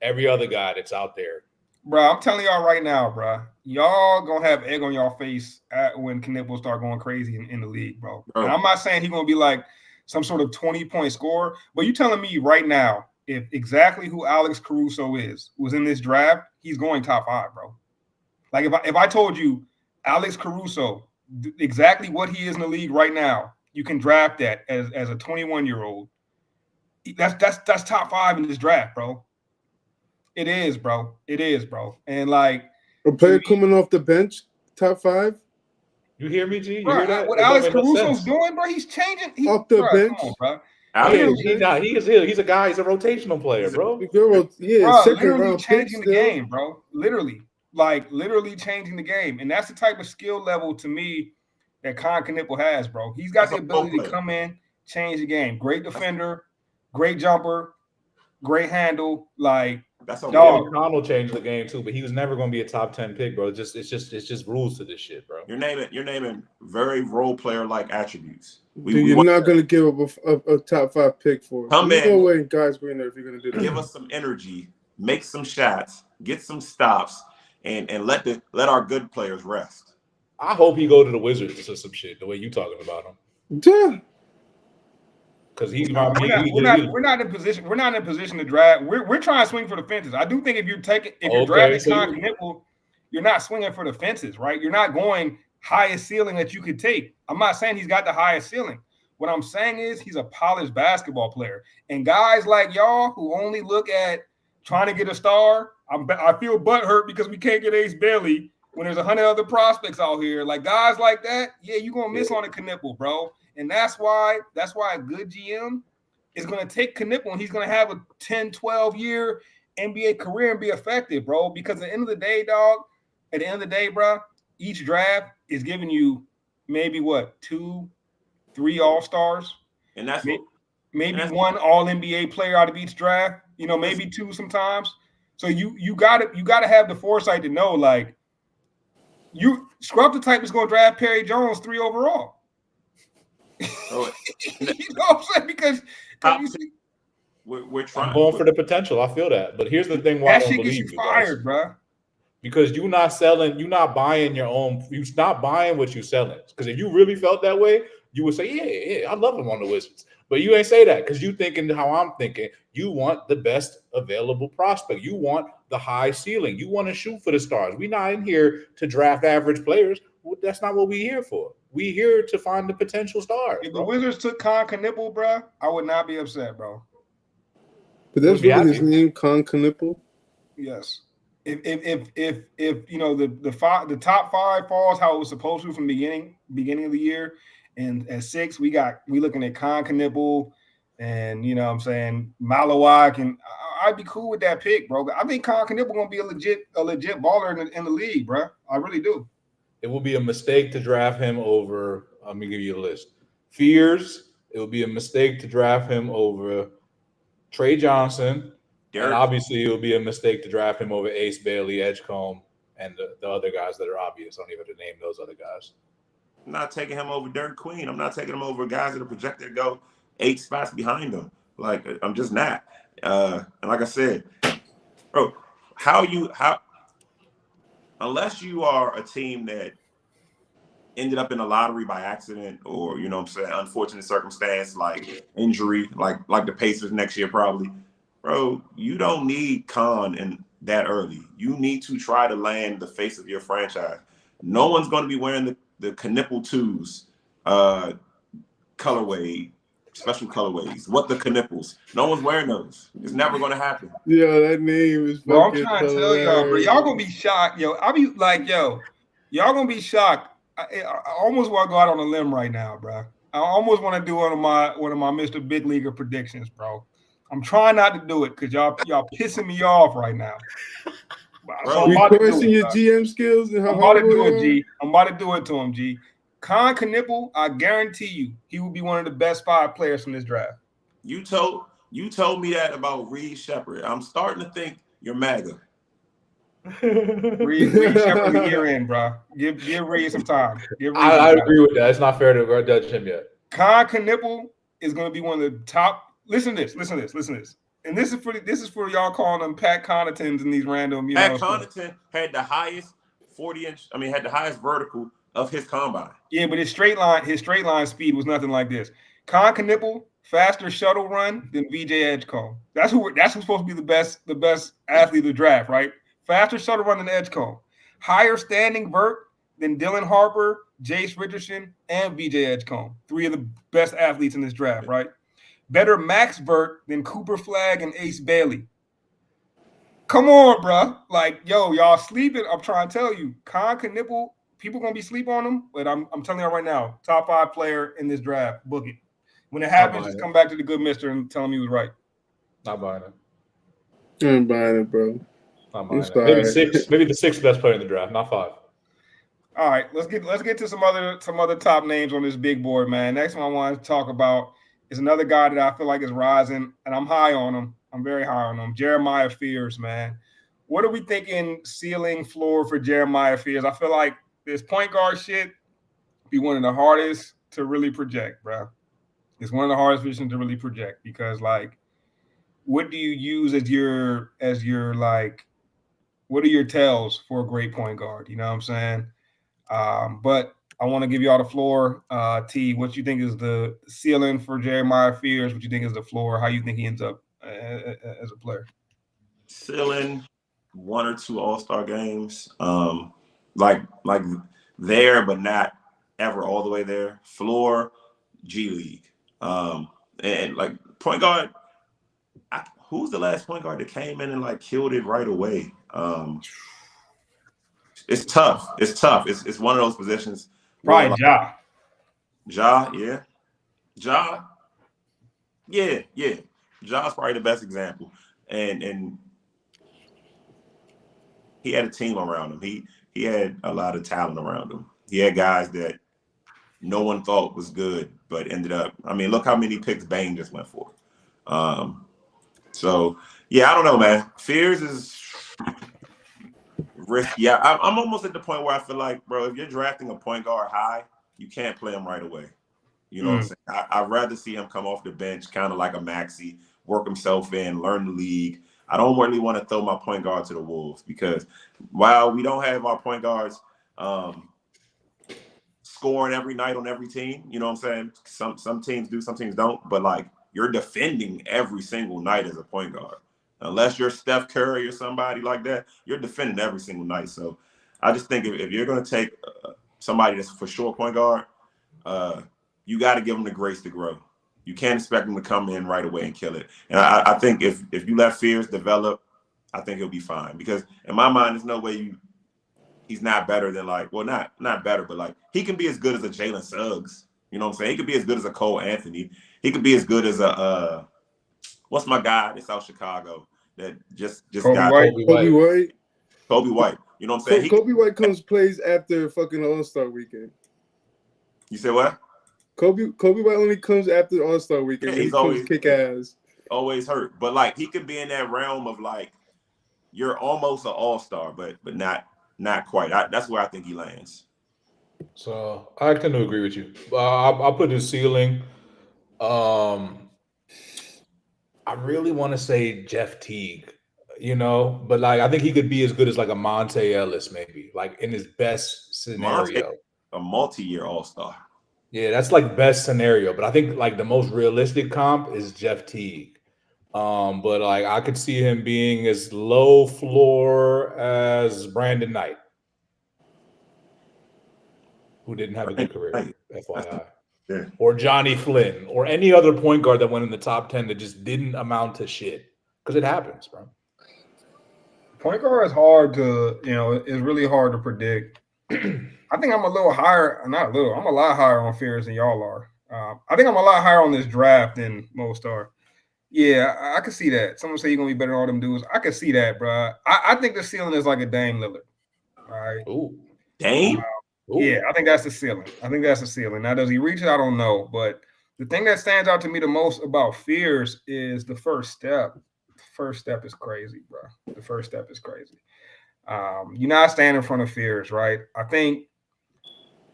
every other guy that's out there. Bro, I'm telling y'all right now, bro. Y'all gonna have egg on y'all face when Knipple start going crazy in the league, bro. And I'm not saying he's gonna be like some sort of 20-point scorer, but you telling me right now, if exactly who Alex Caruso was in this draft, he's going top 5, bro. Like if I told you Alex Caruso, exactly what he is in the league right now, you can draft that as a 21-year-old. That's top 5 in this draft, bro. It is, bro. It is, bro. And like a player coming off the bench, top 5. You hear me, G? You bro, hear that? What Alex Caruso's doing, bro? He's changing. Off the bench, come on, bro. He's a guy. He's a rotational player, bro. Yeah, bro, literally changing the game, bro. Literally changing the game, and that's the type of skill level to me that Con Knipple has, bro. He's got the ability to come in, change the game. Great defender, great jumper, great handle. Like that's a dog. Connell changed the game too, but he was never going to be a top 10 pick, bro. It's just rules to this shit, bro. You're naming very role player like attributes. You're not going to give up a top 5 pick for it. Come in. Go away, guys. Green there if you're going to do that. Give us some energy, make some shots, get some stops, and let our good players rest. I hope he go to the Wizards or some shit. The way you talking about him. Yeah. Because we're not in position. We're not in a position to draft. We're trying to swing for the fences. I do think if you're drafting Con Knipple, you're not swinging for the fences, right? You're not going highest ceiling that you could take. I'm not saying he's got the highest ceiling. What I'm saying is he's a polished basketball player. And guys like y'all who only look at trying to get a star, I feel butthurt because we can't get Ace Bailey when there's 100 other prospects out here. Like guys like that, yeah, you're gonna miss on a Knipple, bro. And that's why a good GM is going to take Knipple and he's going to have a 10, 12-year NBA career and be effective, bro. Because at the end of the day, bro, each draft is giving you maybe 2, 3 All-Stars. And that's maybe one All-NBA player out of each draft, maybe 2 sometimes. So you gotta have the foresight to know, like, Scrub the type is going to draft Perry Jones 3 overall. Oh, you know what I'm saying? Because we're trying. I'm going for the potential. I feel that. But here's the thing: why I don't believe you fired, bro. Because you're not selling. You're not buying your own. You're not buying what you're selling. Because if you really felt that way, you would say, "Yeah, I love him on the Wizards." But you ain't say that because you thinking how I'm thinking. You want the best available prospect. You want the high ceiling. You want to shoot for the stars. We're not in here to draft average players. That's not what we're here for. We here to find the potential stars. If the Wizards took Con Knipple, bro, I would not be upset, bro. But that's really his name, Con Knipple. Yes. If the top 5 falls how it was supposed to from the beginning of the year, and at 6 we looking at Con Knipple and Malawak, and I'd be cool with that pick, bro. I think Con Knipple gonna be a legit baller in the league, bro. I really do. It will be a mistake to draft him over. Let me give you a list. Fears. It will be a mistake to draft him over Trey Johnson. And obviously, it will be a mistake to draft him over Ace Bailey, Edgecombe, and the other guys that are obvious. I don't even have to name those other guys. I'm not taking him over Derek Queen. I'm not taking him over guys that are projected to go 8 spots behind him. Like, I'm just not. And like I said, bro, unless you are a team that ended up in the lottery by accident or, unfortunate circumstance like injury, like the Pacers next year probably, bro, you don't need Con in that early. You need to try to land the face of your franchise. No one's going to be wearing the Knipple 2s colorway, special colorways. What the Knipples? No one's wearing those. It's never going to happen. Yeah, that name is bro, I'm trying to tell y'all, bro. Y'all going to be shocked. Yo, I'll be like, y'all going to be shocked. I almost want to go out on a limb right now, bro. I almost want to do one of my Mr. Big Leaguer predictions, bro. I'm trying not to do it because y'all pissing me off right now. So I'm You about to do question it, your bro. GM skills and how I'm about to horrible do you it, are? G. I'm about to do it to him, G. Con Knipple, I guarantee you, he will be one of the best 5 players from this draft. You told me that about Reed Shepard. I'm starting to think you're MAGA. Reed Shepard's a year in, bro. Give Reed some time. I agree with that. It's not fair to judge him yet. Con Knipple is going to be one of the top. Listen to this. And this is for y'all calling them Pat Connaughtons and these random, Pat Connaughton had the highest 40-inch. I mean, had the highest vertical of his combine. Yeah, but his straight line speed was nothing like this. Con Knipple, faster shuttle run than VJ Edgecombe. That's who's supposed to be the best athlete of the draft, right? Faster shuttle run than Edgecombe. Higher standing vert than Dylan Harper, Jace Richardson, and VJ Edgecombe. 3 of the best athletes in this draft, right? Better max vert than Cooper Flagg and Ace Bailey. Come on, bro. Like, yo, y'all sleeping. I'm trying to tell you. Con Knipple, people going to be sleep on him, but I'm telling y'all right now, top 5 player in this draft. Book it. When it happens, just come back to the good mister and tell him he was right. Not buying it. I'm buying it, bro. Not buying it. Maybe 6. Maybe the 6th best player in the draft, not 5. All right, let's get to some other top names on this big board, man. Next one I want to talk about is another guy that I feel like is rising, and I'm high on him. I'm very high on him. Jeremiah Fears, man. What are we thinking ceiling floor for Jeremiah Fears? I feel like this point guard shit be one of the hardest to really project, bro. It's one of the hardest positions to really project because, like, what do you use as your like, what are your tells for a great point guard? You know what I'm saying? But I want to give you all the floor. T, what you think is the ceiling for Jeremiah Fears? What you think is the floor? How you think he ends up as a player? Ceiling, 1 or 2 All-Star games. Like there, but not ever all the way there. Floor, G League. And like point guard, who's the last point guard that came in and like killed it right away? It's tough. It's one of those positions. Probably Ja. Ja, yeah. Yeah. Ja's probably the best example. And he had a team around him. He had a lot of talent around him. He had guys that no one thought was good, but ended up. I mean, look how many picks Bane just went for. So yeah, I don't know, man. Fears is risky. Yeah, I'm almost at the point where I feel like, bro, if you're drafting a point guard high, you can't play him right away. You know what I'm saying? I'd rather see him come off the bench, kind of like a Maxey, work himself in, learn the league. I don't really want to throw my point guard to the wolves because while we don't have our point guards scoring every night on every team, you know what I'm saying? Some teams do, some teams don't, but like you're defending every single night as a point guard. Unless you're Steph Curry or somebody like that, you're defending every single night. So I just think if you're going to take somebody that's for sure point guard, you got to give them the grace to grow. You can't expect them to come in right away and kill it. And I think if you let Fears develop, I think he'll be fine. Because in my mind, there's no way he's not better than like, well, not better, but like he can be as good as a Jalen Suggs. You know what I'm saying? He could be as good as a Cole Anthony. He could be as good as a what's my guy that's out Chicago that just Kobe got White. Kobe White. You know what I'm saying? Kobe White plays after fucking All-Star weekend. You say what? Kobe White only comes after All-Star weekend. Yeah, he's always kick ass. Always hurt. But like he could be in that realm of like you're almost an all-star, but not quite. That's where I think he lands. So I tend to agree with you. I'll put his ceiling. I really want to say Jeff Teague, but like I think he could be as good as like a Monte Ellis, maybe, like in his best scenario. Monte, a multi-year all-star. Yeah, that's like best scenario. But I think like the most realistic comp is Jeff Teague. But like I could see him being as low floor as Brandon Knight, who didn't have a good career, FYI. Yeah. Or Johnny Flynn, or any other point guard that went in the top 10 that just didn't amount to shit. Because it happens, bro. Point guard is hard to, it's really hard to predict. I think I'm a little higher, not a little, I'm a lot higher on Fears than y'all are. I think I'm a lot higher on this draft than most are. Yeah, I can see that. Someone say you're gonna be better than all them dudes. I can see that, bro. I think the ceiling is like a Dame Lillard. All right. Ooh. Dame? Yeah, I think that's the ceiling. Now, does he reach it? I don't know. But the thing that stands out to me the most about Fears is the first step. The first step is crazy, bro. The first step is crazy. You're not standing in front of Fears, right? I think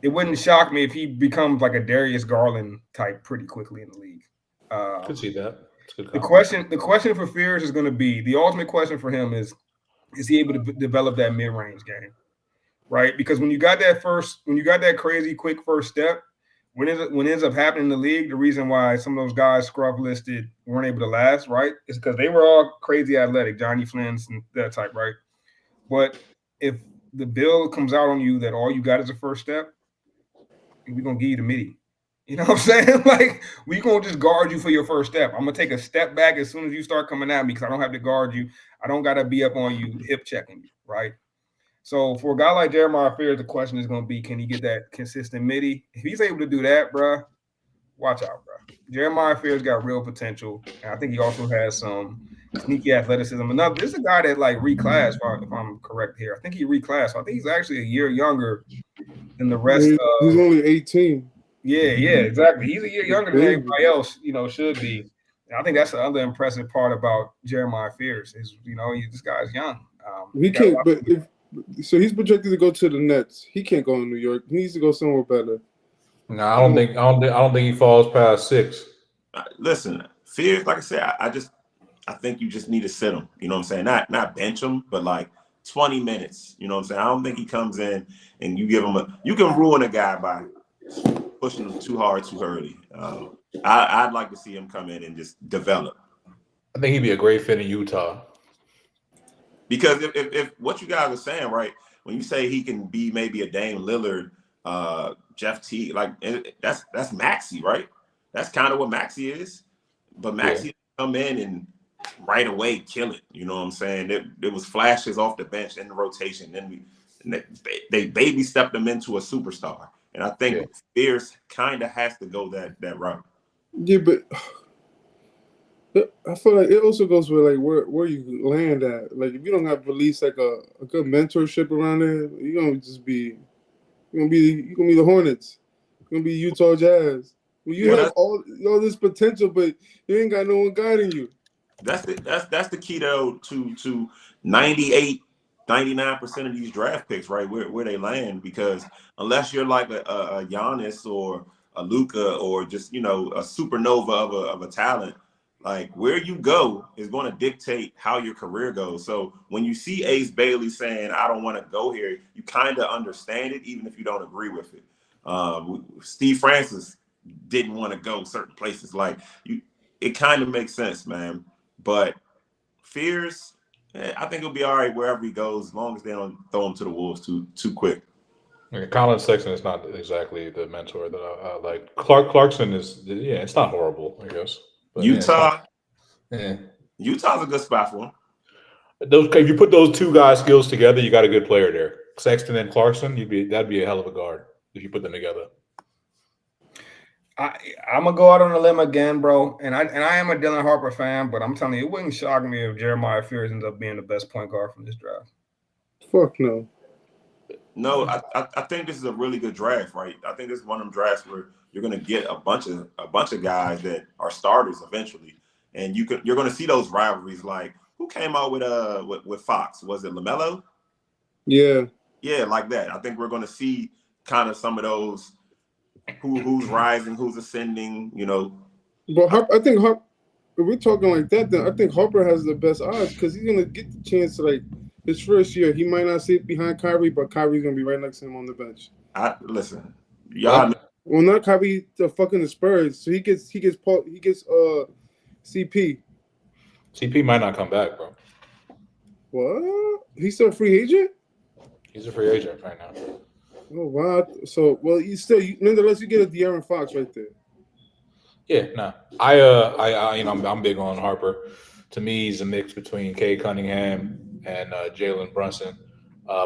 it wouldn't shock me if he becomes like a Darius Garland type pretty quickly in the league. Could see that. The question for Fears is going to be, the ultimate question for him is he able to develop that mid-range game? Right, because when you got that crazy quick first step, when it ends up happening in the league, the reason why some of those guys scrub listed weren't able to last, right, is because they were all crazy athletic, Johnny Flynn's and that type, right? But if the bill comes out on you that all you got is a first step, we're gonna give you the midi. You know what I'm saying? Like, we gonna just guard you for your first step. I'm gonna take a step back as soon as you start coming at me because I don't have to guard you. I don't gotta be up on you, hip checking you, right? So for a guy like Jeremiah Fears, the question is going to be, can he get that consistent midi? If he's able to do that, bro, watch out, bro. Jeremiah Fears got real potential, and I think he also has some sneaky athleticism. This is a guy that like reclassed, if I'm correct here. I think he reclassed. I think he's actually a year younger than the rest. He's only 18. Yeah, exactly. He's a year younger than everybody else, should be. And I think that's the other impressive part about Jeremiah Fears is, this guy's young. He can't, but so he's projected to go to the Nets. He can't go in New York. He needs to go somewhere better. No, I don't think he falls past 6. Listen, Fears, like I said, I think you just need to sit him. You know what I'm saying? Not bench him, but like 20 minutes. You know what I'm saying? I don't think he comes in and you give him you can ruin a guy by pushing him too hard too early. I'd like to see him come in and just develop. I think he'd be a great fit in Utah. Because if what you guys are saying, right, when you say he can be maybe a Dame Lillard, Jeff Teague, like that's Maxey, right? That's kind of what Maxey is. But Maxey come in and right away kill it. You know what I'm saying? There was flashes off the bench in the rotation. Then they baby stepped him into a superstar. And I think Fears kind of has to go that route. Yeah, but I feel like it also goes with like where you land at. Like if you don't have at least like a good mentorship around there, you're gonna be the Hornets. You're gonna be Utah Jazz. When you have all this potential, but you ain't got no one guiding you. That's the key though to 98, 99% of these draft picks, right? Where they land, because unless you're like a Giannis or a Luka or just a supernova of a talent. Like where you go is going to dictate how your career goes. So when you see Ace Bailey saying, I don't want to go here, you kind of understand it, even if you don't agree with it. Steve Francis didn't want to go certain places. Like it kind of makes sense, man. But Fears, I think he'll be all right wherever he goes, as long as they don't throw him to the wolves too quick. Colin Sexton is not exactly the mentor that I like. Clarkson is, it's not horrible, I guess. But Utah, Utah's a good spot for him. If you put those two guys' skills together, you got a good player there. Sexton and Clarkson, that'd be a hell of a guard if you put them together. I'm gonna go out on a limb again, bro. And I am a Dylan Harper fan, but I'm telling you, it wouldn't shock me if Jeremiah Fears ends up being the best point guard from this draft. Fuck no. No, I think this is a really good draft, right? I think this is one of them drafts where you're going to get a bunch of guys that are starters eventually, and you're going to see those rivalries. Like who came out with Fox? Was it LaMelo? Yeah, like that. I think we're going to see kind of some of those who's rising, who's ascending. But I think if we're talking like that, then I think Harper has the best odds because he's going to get the chance to like. His first year, he might not sit behind Kyrie, but Kyrie's gonna be right next to him on the bench. Listen, y'all. Well, not Kyrie, the Spurs. So he gets CP. CP might not come back, bro. What? He's still a free agent? He's a free agent right now. Oh wow! So nonetheless, you get a De'Aaron Fox right there. Yeah, no. I'm big on Harper. To me, he's a mix between Cade Cunningham and Jalen Brunson.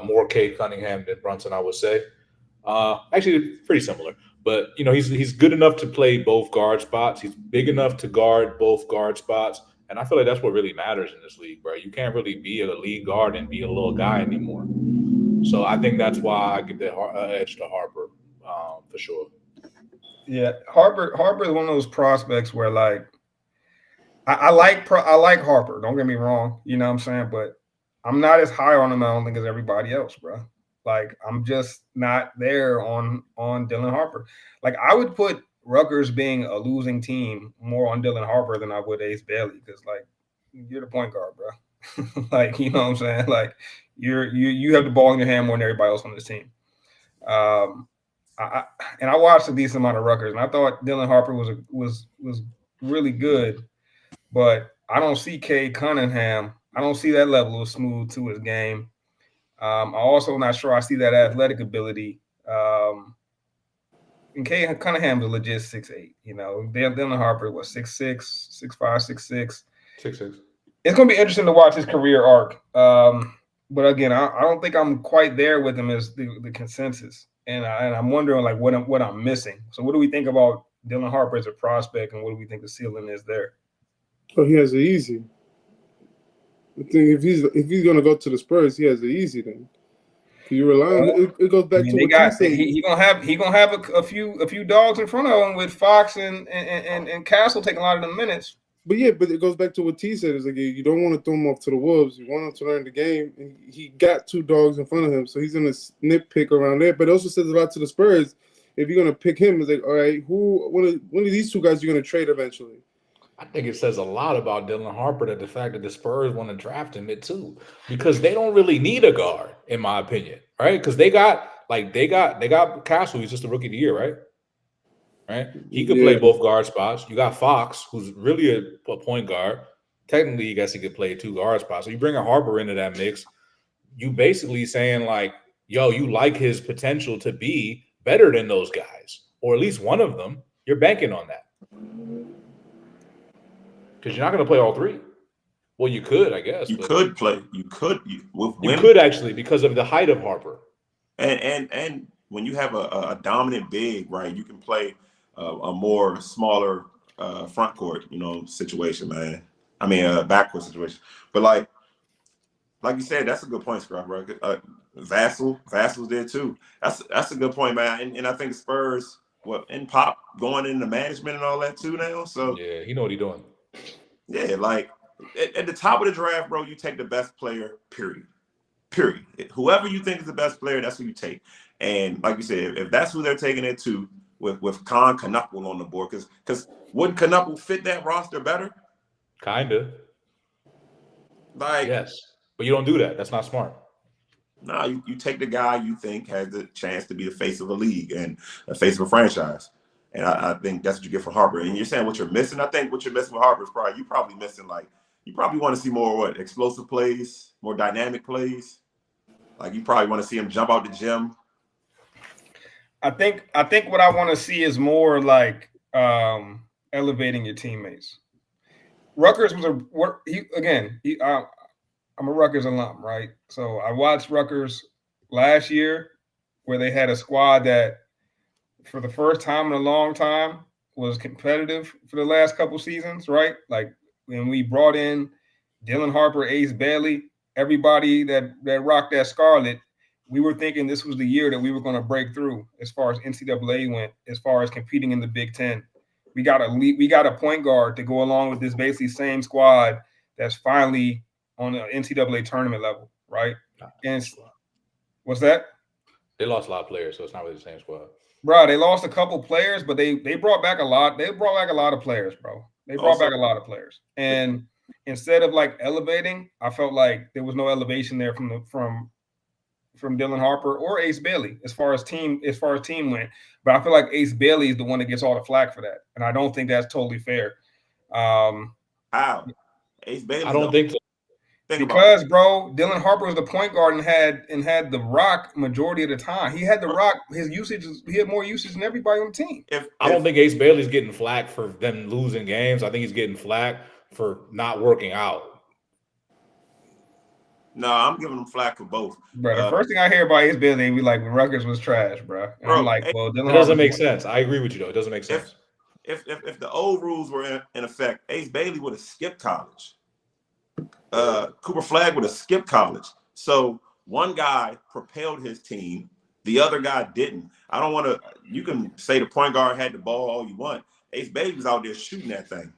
More Cade Cunningham than Brunson, I would say. Actually, pretty similar. But he's good enough to play both guard spots. He's big enough to guard both guard spots, and I feel like that's what really matters in this league, bro. You can't really be a lead guard and be a little guy anymore. So I think that's why I give the edge to Harper for sure. Yeah, Harper is one of those prospects where like I like Harper. Don't get me wrong, you know what I'm saying, but I'm not as high on him, I don't think, as everybody else, bro. Like I'm just not there on Dylan Harper. Like I would put Rutgers being a losing team more on Dylan Harper than I would Ace Bailey, because like you're the point guard, bro. Like you know what I'm saying. Like you have the ball in your hand more than everybody else on this team. I watched a decent amount of Rutgers, and I thought Dylan Harper was really good, but I don't see Cade Cunningham. I don't see that level of smooth to his game. I'm also not sure I see that athletic ability. And Cade Cunningham's a legit 6'8". You know, Dylan Harper was 6'6", 6'5", 6'6". 6'6". It's going to be interesting to watch his career arc. But again, I don't think I'm quite there with him as the consensus. And I'm wondering like what I'm missing. So what do we think about Dylan Harper as a prospect, and what do we think the ceiling is there? Oh, he has it easy. I think if he's gonna go to the Spurs, he has it easy then. You rely on it goes back to what you said. He gonna have a few dogs in front of him with Fox and Castle taking a lot of the minutes. But it goes back to what T said. Is like you don't want to throw him off to the Wolves. You want him to learn the game. And he got two dogs in front of him, so he's gonna nitpick around there. But it also says a lot to the Spurs. If you're gonna pick him, it's like, all right, one of these two guys you're gonna trade eventually. I think it says a lot about Dylan Harper that the fact that the Spurs want to draft him too, because they don't really need a guard, in my opinion, right? Because they got Castle, who's just a rookie of the year, right? Right? He could play both guard spots. You got Fox, who's really a point guard. Technically, I guess he could play two guard spots. So you bring a Harper into that mix, you basically saying like, yo, you like his potential to be better than those guys, or at least one of them. You're banking on that. Because you're not going to play all three. Well, you could, I guess. You could play. You could actually, because of the height of Harper. And when you have a dominant big, right, you can play a more smaller front court, situation, man. I mean, backcourt situation. But like you said, that's a good point, Scrap, bro. Vassal's there too. That's a good point, man. And I think Spurs, in Pop going into management and all that too now. So yeah, he know what he's doing. Yeah, like at the top of the draft, bro, you take the best player, period. Whoever you think is the best player, that's who you take. And like you said, if that's who they're taking it to, with Con Knuckle on the board, because wouldn't Knuckle fit that roster better? Kinda. Like yes, but you don't do that. That's not smart. No, you take the guy you think has the chance to be the face of a league and the face of a franchise. And I think that's what you get from Harper. And you're saying what you're missing. I think what you're missing with Harper is you probably missing you probably want to see more explosive plays, more dynamic plays. Like you probably want to see him jump out the gym. I think what I want to see is more like elevating your teammates. Rutgers was I'm a Rutgers alum, right? So I watched Rutgers last year, where they had a squad that, for the first time in a long time, was competitive for the last couple seasons, right? Like when we brought in Dylan Harper, Ace Bailey, everybody that rocked that scarlet, we were thinking this was the year that we were going to break through as far as NCAA went, as far as competing in the Big Ten. We got a point guard to go along with this basically same squad that's finally on the NCAA tournament level, right? And what's that? They lost a lot of players, so it's not really the same squad. Bro, they lost a couple players, but they brought back a lot. They brought back a lot of players, bro. They brought back a lot of players. And instead of like elevating, I felt like there was no elevation there from Dylan Harper or Ace Bailey as far as team went. But I feel like Ace Bailey is the one that gets all the flack for that. And I don't think that's totally fair. How? Ace Bailey? I don't think so. Because, bro, Dylan Harper was the point guard and had the rock majority of the time. He had the rock. He had more usage than everybody on the team. I don't think Ace Bailey's getting flack for them losing games. I think he's getting flack for not working out. No, I'm giving them flack for both. Bro, the first thing I hear about Ace Bailey, they be like, when Rutgers was trash, bro. And I'm like, well, It doesn't make sense. I agree with you, though. It doesn't make sense. If the old rules were in effect, Ace Bailey would have skipped college. Cooper Flagg would have skipped college. So one guy propelled his team, the other guy didn't. I don't want to. You can say the point guard had the ball all you want. Ace Bailey was out there shooting that thing.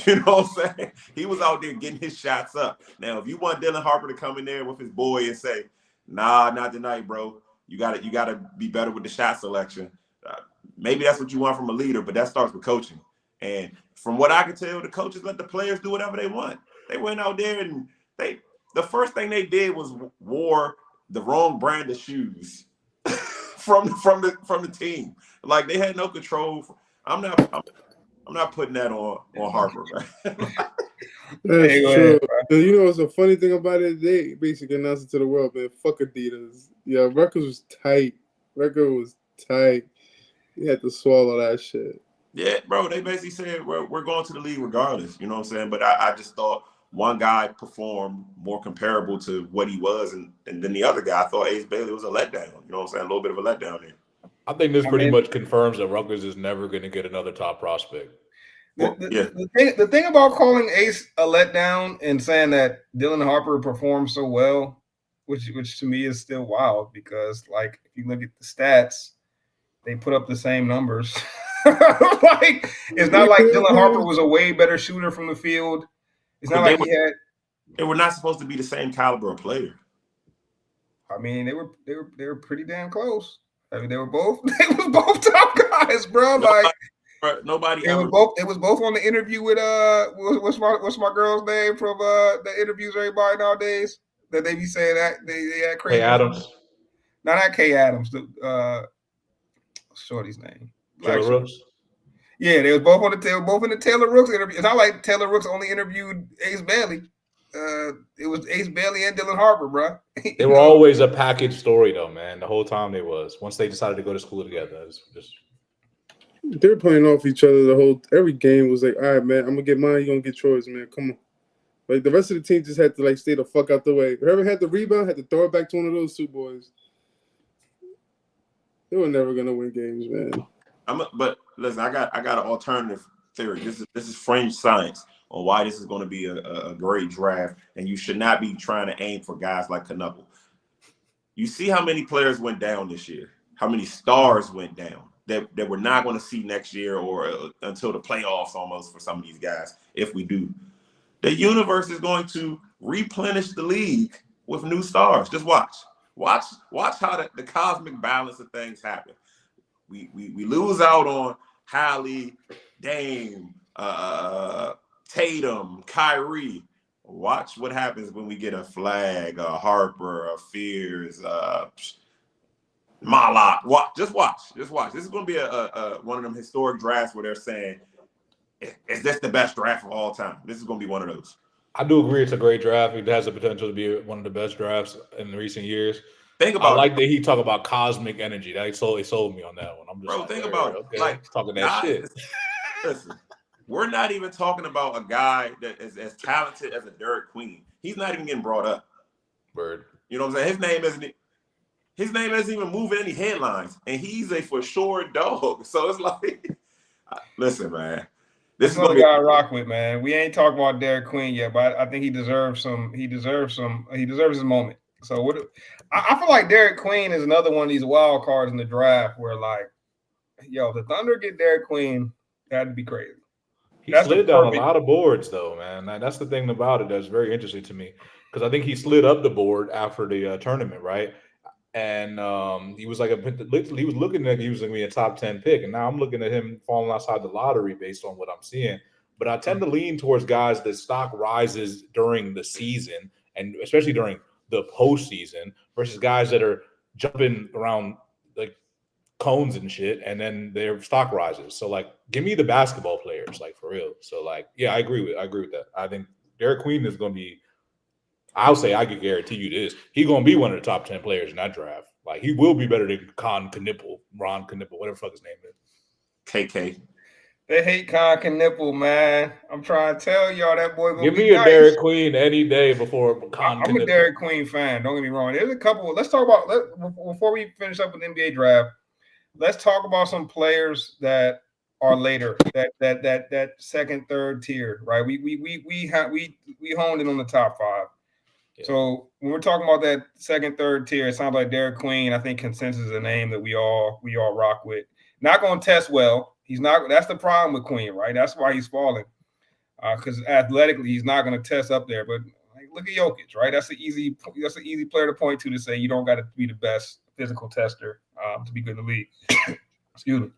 You know what I'm saying? He was out there getting his shots up. Now, if you want Dylan Harper to come in there with his boy and say, "Nah, not tonight, bro. You got to be better with the shot selection." Maybe that's what you want from a leader, but that starts with coaching. And from what I can tell, the coaches let the players do whatever they want. They went out there and the first thing they did was wore the wrong brand of shoes from the team. Like they had no control. I'm not putting that on Harper, man. That's true. You know what's a funny thing about it? They basically announced it to the world, man. Fuck Adidas. Yeah, Rutgers was tight. You had to swallow that shit. Yeah, bro. They basically said we're going to the league regardless. You know what I'm saying? But I just thought one guy performed more comparable to what he was, and then the other guy, I thought Ace Bailey was a letdown. You know what I'm saying? A little bit of a letdown there. I think this pretty much confirms that Rutgers is never going to get another top prospect. The thing about calling Ace a letdown and saying that Dylan Harper performed so well, which to me is still wild because, like, if you look at the stats, they put up the same numbers. Like, it's not like Dylan Harper was a way better shooter from the field. It's not like they were not supposed to be the same caliber of player. I mean, they were pretty damn close. I mean, they were both top guys, bro. Like nobody. It was both on the interview with what's my girl's name from the interviews everybody nowadays that they be saying that they had crazy. Kay Adams. No, not Kay Adams. Shorty's name. Taylor Rooks. Yeah, they were both in the Taylor Rooks interview. It's not like Taylor Rooks only interviewed Ace Bailey. It was Ace Bailey and Dylan Harper, bro. They were always a package story, though, man. The whole time they was. Once they decided to go to school together, they were playing off each other. Every game was like, all right, man, I'm gonna get mine. You're gonna get yours, man. Come on. Like the rest of the team just had to like stay the fuck out the way. Whoever had the rebound had to throw it back to one of those two boys. They were never gonna win games, man. But listen, I got an alternative theory. This is fringe science on why this is going to be a great draft, and you should not be trying to aim for guys like Knuckle. You see how many players went down this year, how many stars went down that we're not going to see next year or until the playoffs almost for some of these guys. If we do, the universe is going to replenish the league with new stars. Just watch how the cosmic balance of things happen. We lose out on Hallie, Dame, Tatum, Kyrie. Watch what happens when we get a Flag, a Harper, a Fears, Malak. Just watch. This is going to be a one of them historic drafts where they're saying, "Is this the best draft of all time?" This is going to be one of those. I do agree it's a great draft. It has the potential to be one of the best drafts in recent years. Think about I like that he talked about cosmic energy. That he sold me on that one. I'm just think about it. Okay. Like talking that shit. Listen, we're not even talking about a guy that is as talented as a Derek Queen. He's not even getting brought up. Bird. You know what I'm saying? His name isn't even moving any headlines, and he's a for sure dog. So it's like, listen, man. This is another guy I rock with, man. We ain't talking about Derek Queen yet, but I think he deserves his moment. So I feel like Derek Queen is another one of these wild cards in the draft where, like, yo, the Thunder get Derek Queen, that'd be crazy. He slid down a lot of boards, though, man. That's the thing about it that's very interesting to me because I think he slid up the board after the tournament, right? And he was like he was looking like he was going to be a top 10 pick, and now I'm looking at him falling outside the lottery based on what I'm seeing. But I tend to lean towards guys that stock rises during the season, and especially during the postseason versus guys that are jumping around like cones and shit, and then their stock rises. So like, give me the basketball players, like for real. So like, yeah, I agree with that. I think Derek Queen is going to be. I can guarantee you this: he's going to be one of the top 10 players in that draft. Like he will be better than Ron Knippel, whatever the fuck his name is. KK. They hate Con Nipple, man. I'm trying to tell y'all that boy gonna Give be me a nice. Derek Queen any day before Con. I'm a Derek Queen fan. Don't get me wrong. There's a couple. Let's talk about before we finish up with the NBA draft. Let's talk about some players that are later. That second, third tier, right? We honed in on the top 5. Yeah. So when we're talking about that second, third tier, it sounds like Derek Queen. I think consensus is a name that we all rock with. Not going to test well. He's not. That's the problem with Queen, right? That's why he's falling. Because athletically, he's not going to test up there. But look at Jokic, right? That's an easy player to point to say you don't got to be the best physical tester to be good in the league. Excuse me.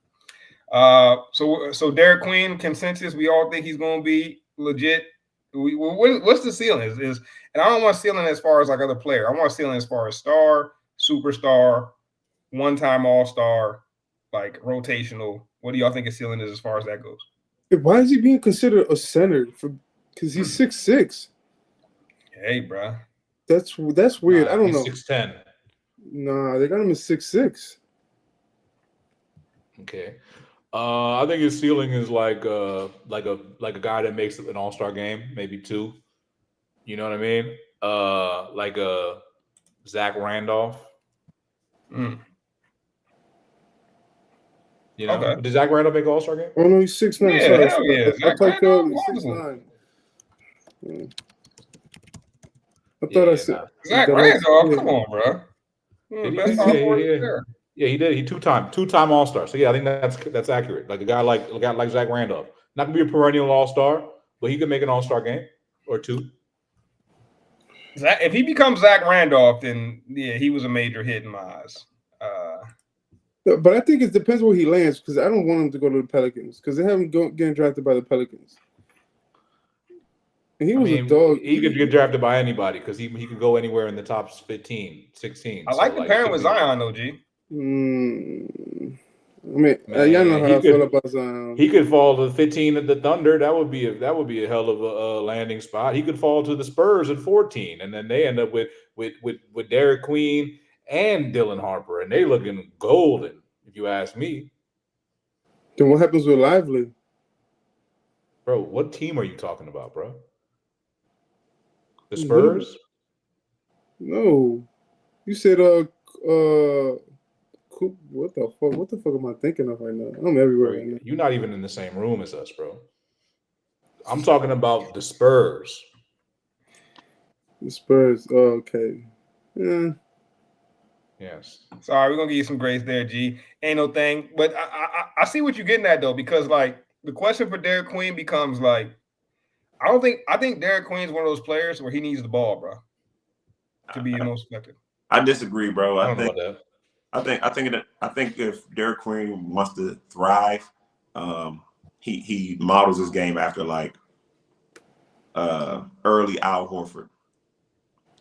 So Derek Queen consensus. We all think he's going to be legit. What's the ceiling? Is and I don't want ceiling as far as like other player. I want ceiling as far as star, superstar, one-time all-star, like rotational. What do y'all think his ceiling is as far as that goes? Why is he being considered a center? Because he's 6'6". Hey, bro. That's weird. I don't know. 6'10". Nah, they got him at 6'6". Okay. I think his ceiling is like a guy that makes an all-star game, maybe 2. You know what I mean? Like a Zach Randolph. You know, okay. Did Zach Randolph make an all-star game? Oh no, he's 6'9". Yeah, hell yeah. I thought he's 6'9". Yeah. I thought I said Zach Randolph. Come on, bro. Yeah, he did. He two-time all-star. So yeah, I think that's accurate. Like a guy like Zach Randolph, not gonna be a perennial all-star, but he could make an all-star game or 2. If he becomes Zach Randolph, then yeah, he was a major hit in my eyes. But I think it depends where he lands because I don't want him to go to the Pelicans because they haven't getting drafted by the Pelicans. And he was a dog. He could get drafted by anybody because he could go anywhere in the top 15, 16. I like the pairing with Zion, though, G. I mean, y'all know how I feel about Zion. He could fall to 15 at the Thunder. That would be a hell of a landing spot. He could fall to the Spurs at 14, and then they end up with Derek Queen and Dylan Harper, and they looking golden, if you ask me. Then what happens with Lively? Bro, what team are you talking about, bro? The Spurs? No. You said what the fuck? What the fuck am I thinking of right now? I'm everywhere right now. You're not even in the same room as us, bro. I'm talking about the Spurs. The Spurs. Oh, okay. Yeah. Yes. Sorry, we're gonna give you some grace there, G. Ain't no thing, but I see what you're getting at though, because like the question for Derek Queen becomes like, I think Derek Queen's one of those players where he needs the ball, bro, to be the most effective. I disagree, bro. I don't know about that. I think if Derek Queen wants to thrive, he models his game after like early Al Horford.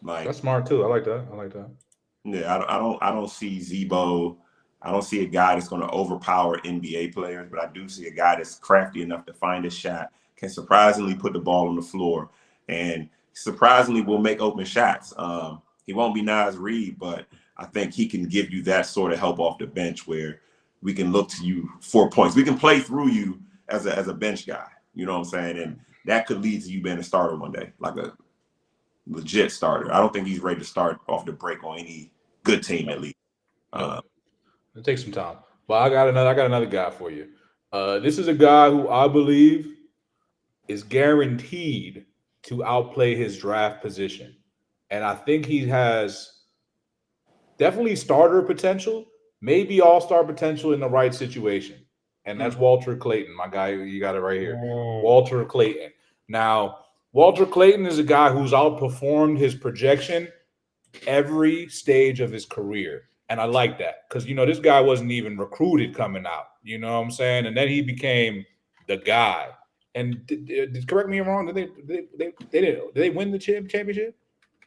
Like that's smart too. I like that. Yeah, I don't see Zebo. I don't see a guy that's going to overpower NBA players, but I do see a guy that's crafty enough to find his shot, can surprisingly put the ball on the floor, and surprisingly will make open shots. He won't be Naz Reid, but I think he can give you that sort of help off the bench where we can look to you for points. We can play through you as a bench guy. You know what I'm saying? And that could lead to you being a starter one day, like a legit starter. I don't think he's ready to start off the break on any good team at least. It takes some time. But I got another guy for you. This is a guy who I believe is guaranteed to outplay his draft position. And I think he has definitely starter potential, maybe all-star potential in the right situation. And that's Walter Clayton, my guy. You got it right here. Walter Clayton. Now, Walter Clayton is a guy who's outperformed his projection every stage of his career. And I like that because, you know, this guy wasn't even recruited coming out. You know what I'm saying? And then he became the guy. And correct me if I'm wrong, did they win the championship?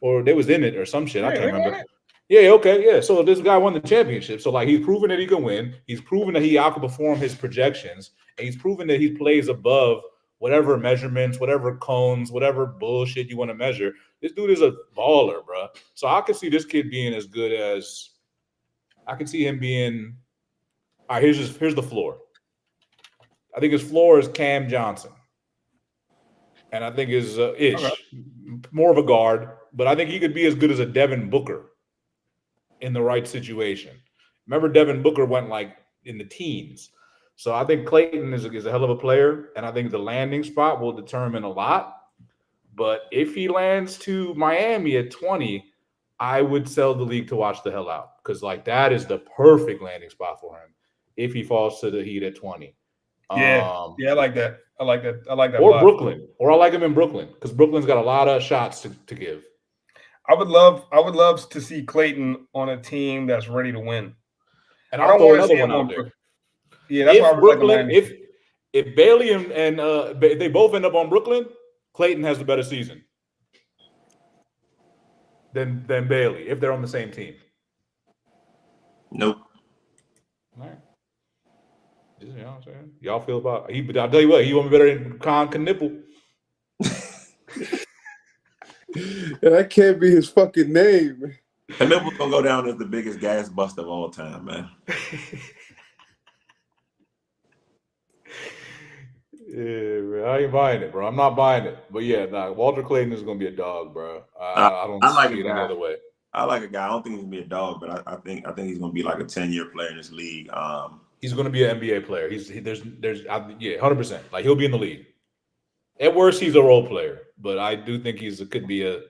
Or they was in it or some shit. I can't remember. Yeah, okay, yeah. So this guy won the championship. So, like, he's proven that he can win. He's proven that he outperformed his projections. And he's proven that he plays above whatever measurements, whatever cones, whatever bullshit you want to measure. This dude is a baller, bro. So I can see this kid being as good as – I can see him being – all right, here's the floor. I think his floor is Cam Johnson. And I think is more of a guard, but I think he could be as good as a Devin Booker in the right situation. Remember, Devin Booker went like in the teens. So I think Clayton is a hell of a player, and I think the landing spot will determine a lot. But if he lands to Miami at 20, I would sell the league to watch the hell out, because like that is the perfect landing spot for him if he falls to the Heat at 20. Yeah, I like that. I like that. Or Brooklyn, or I like him in Brooklyn, because Brooklyn's got a lot of shots to give. I would love to see Clayton on a team that's ready to win. And I'll throw another one out there. Yeah, that's why I Brooklyn, if Bailey and they both end up on Brooklyn, Clayton has the better season than Bailey if they're on the same team. Nope. All right. You know what I'm saying? Y'all feel about he? But I'll tell you what, he won't be better than Con Knipple. And that can't be his fucking name. Knipple's gonna go down as the biggest gas bust of all time, man. Yeah, man, I ain't buying it, bro. I'm not buying it. But yeah, Walter Clayton is gonna be a dog, bro. I don't see it any other way. I like a guy. I don't think he's gonna be a dog, but I think he's gonna be like a 10-year player in this league. He's going to be an NBA player. There's 100%. Like he'll be in the league. At worst, he's a role player, but I do think he could be a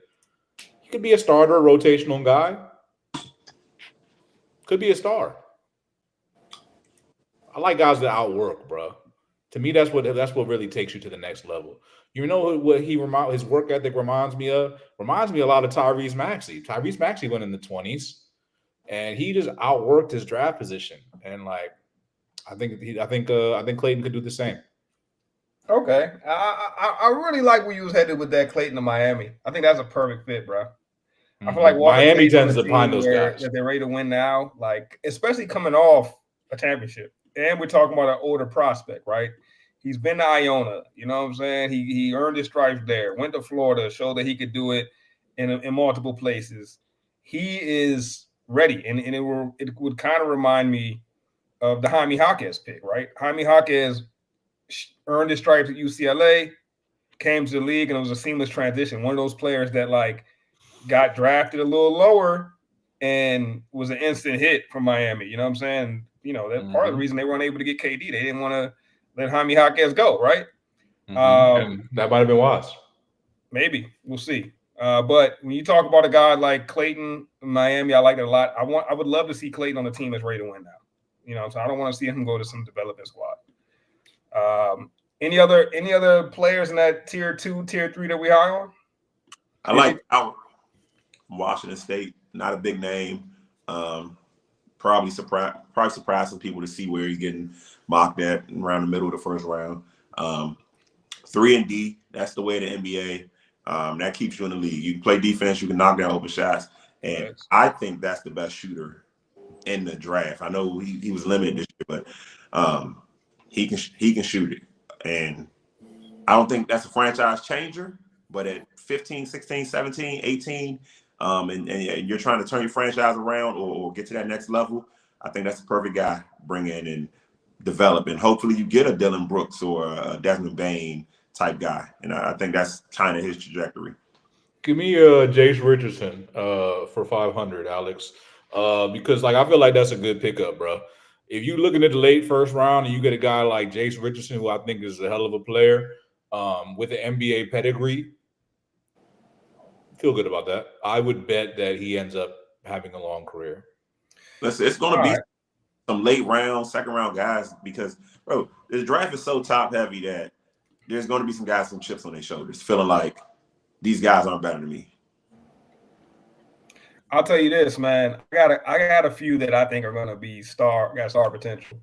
starter, rotational guy. Could be a star. I like guys that outwork, bro. To me, that's what really takes you to the next level. You know what his work ethic reminds me of? Reminds me a lot of Tyrese Maxey. Tyrese Maxey went in the 20s, and he just outworked his draft position. And like, I think Clayton could do the same. Okay, I really like where you was headed with that Clayton to Miami. I think that's a perfect fit, bro. I feel like Miami tends to find those guys that they're ready to win now, like especially coming off a championship, and we're talking about an older prospect, right? He's been to Iona, you know what I'm saying? He earned his stripes there. Went to Florida, showed that he could do it in multiple places. He is ready, and it would kind of remind me of the Jaime Jaquez pick, right? Jaime Jaquez earned his stripes at UCLA, came to the league, and it was a seamless transition. One of those players that like got drafted a little lower and was an instant hit from Miami. You know what I'm saying? You know, that's part of the reason they weren't able to get KD. They didn't want to let Jaime Jaquez go, right? And that might have been wise. Maybe. We'll see. But when you talk about a guy like Clayton in Miami, I like it a lot. I would love to see Clayton on a team that's ready to win now. You know, so I don't want to see him go to some development squad. Any other players in that tier 2, tier 3 that we high on? I like Washington State, not a big name. Probably surprise some people to see where he's getting mocked at around the middle of the first round. 3-and-D, that's the way the NBA. That keeps you in the league. You can play defense, you can knock down open shots, and I think that's the best shooter in the draft. I know he was limited this year, but he can shoot it. And I don't think that's a franchise changer, but at 15, 16, 17, 18, and you're trying to turn your franchise around or get to that next level, I think that's the perfect guy to bring in and develop. And hopefully you get a Dylan Brooks or a Desmond Bane type guy. And I think that's kind of his trajectory. Give me Jace Richardson for 500, Alex. Because like I feel like that's a good pickup, bro. If you looking at the late first round and you get a guy like Jace Richardson, who I think is a hell of a player, with an NBA pedigree, feel good about that. I would bet that he ends up having a long career. Listen, it's going to be some late round, second round guys because, bro, this draft is so top heavy that there's going to be some guys with some chips on their shoulders, feeling like these guys aren't better than me. I'll tell you this, man. I got a few that I think are going to be star potential.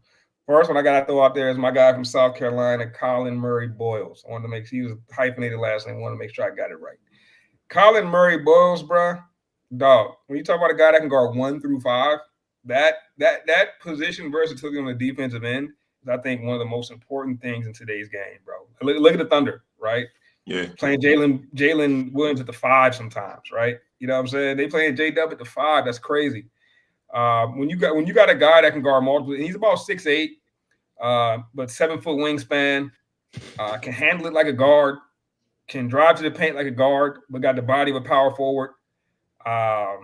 First one I got to throw out there is my guy from South Carolina, Colin Murray Boyles. I wanted to make sure he was hyphenated last name. I wanted to make sure I got it right. Colin Murray Boyles, bro, dog. When you talk about a guy that can guard 1 through 5, that position versatility on the defensive end is, I think, one of the most important things in today's game, bro. Look at the Thunder, right? Yeah. Playing Jalen Williams at the 5 sometimes, right? You know what I'm saying? They playing J-Dub at the 5. That's crazy. When you got a guy that can guard multiple, and he's about 6'8", but 7-foot wingspan. Can handle it like a guard. Can drive to the paint like a guard, but got the body of a power forward. I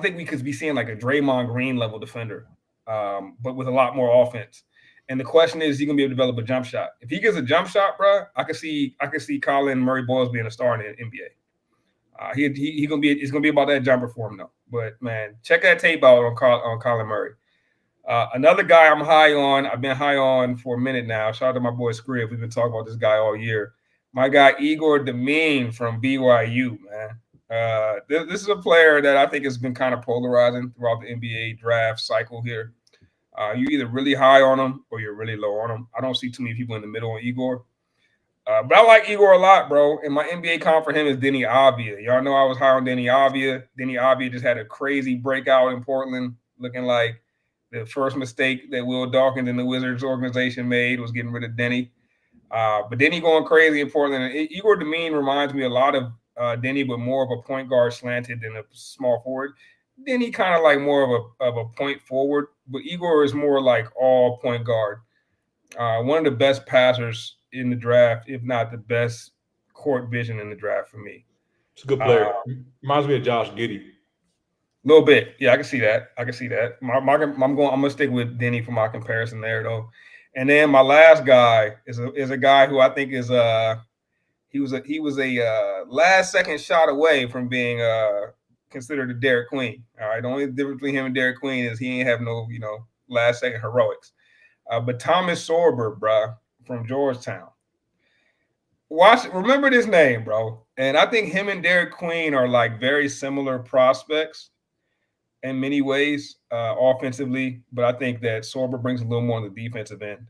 think we could be seeing like a Draymond Green level defender, but with a lot more offense. And the question is he gonna be able to develop a jump shot? If he gets a jump shot, bro, I could see Colin Murray Boyles being a star in the NBA. It's gonna be about that jumper for him though. But man, check that tape out on Colin Murray. Another guy I'm high on. I've been high on for a minute now. Shout out to my boy Scribb. We've been talking about this guy all year. My guy Igor Demine from BYU, man. This is a player that I think has been kind of polarizing throughout the NBA draft cycle here. You're either really high on him or you're really low on him. I don't see too many people in the middle on Igor. But I like Igor a lot, bro. And my NBA comp for him is Deni Avdija. Y'all know I was high on Deni Avdija. Deni Avdija just had a crazy breakout in Portland, looking like the first mistake that Will Dawkins and the Wizards organization made was getting rid of Deni. But Deni going crazy in Portland. Igor Demine reminds me a lot of Deni, but more of a point guard slanted than a small forward. Deni kind of like more of a point forward, but Igor is more like all point guard. One of the best passers in the draft, if not the best court vision in the draft for me. It's a good player. Reminds me of Josh Giddey. A little bit. Yeah, I can see that. I'm gonna stick with Deni for my comparison there though. And then my last guy is a guy who I think is he was a last second shot away from being considered a Derek Queen. All right. The only difference between him and Derek Queen is he ain't have no, last second heroics. But Thomas Sorber, bro, from Georgetown. Remember this name, bro. And I think him and Derek Queen are like very similar prospects in many ways, offensively. But I think that Sorber brings a little more on the defensive end.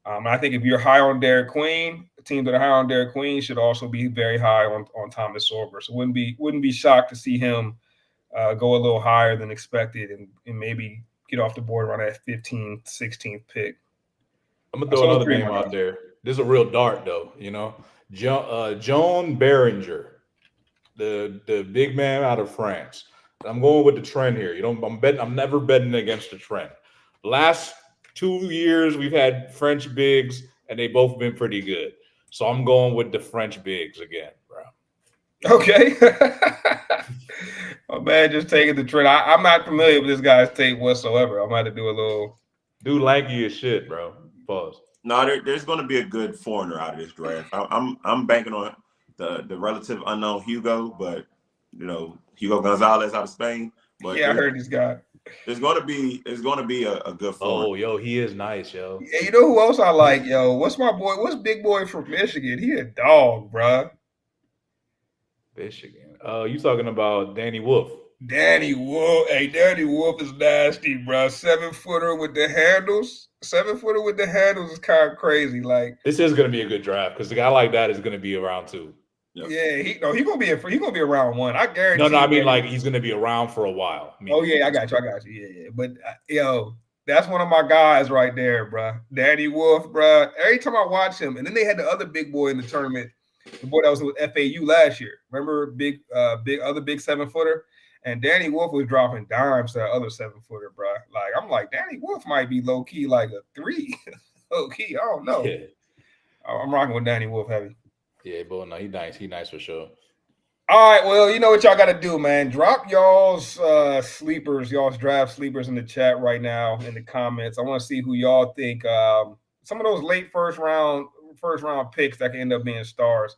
I think if you're high on Derek Queen, teams that are high on Derek Queen should also be very high on Thomas Sorber. So wouldn't be shocked to see him go a little higher than expected and maybe get off the board around that 15th, 16th pick. I'm gonna throw another name out there. This is a real dart, though. Joan Behringer, the big man out of France. I'm going with the trend here. I'm never betting against the trend. Last 2 years we've had French bigs, and they both been pretty good. So I'm going with the French bigs again, bro. Okay. Oh man, just taking the trend. I'm not familiar with this guy's tape whatsoever. I'm going to do a little. Dude, lanky as shit, bro. Pause. No, there's going to be a good foreigner out of this draft. I'm banking on the relative unknown Hugo, but Hugo Gonzalez out of Spain. But yeah, I heard this guy. It's going to be a good foreigner. Oh, yo, he is nice, yo. Yeah, you know who else I like, yo? What's big boy from Michigan? He a dog, bro. Michigan. You talking about Danny Wolf? Danny Wolf. Hey, Danny Wolf is nasty, bro. 7-footer with the handles. 7-footer with the handles is kind of crazy. Like this is going to be a good draft because a guy like that is going to be around 2. Yep. Yeah, he's gonna be around 1. I guarantee. No, I mean like he's gonna be around for a while. Oh yeah, I got you. Yeah. But that's one of my guys right there, bro. Danny Wolf, bro. Every time I watch him, and then they had the other big boy in the tournament, the boy that was with FAU last year. Remember, big 7-footer, and Danny Wolf was dropping dimes to that other 7-footer, bro. Like I'm like, Danny Wolf might be low key like a 3, low key. I don't know. Yeah. I'm rocking with Danny Wolf heavy. Yeah, but no, he's nice. He's nice for sure. All right, well, you know what y'all got to do, man. Drop y'all's sleepers, y'all's draft sleepers in the chat right now in the comments. I want to see who y'all think. Some of those late first round picks that can end up being stars.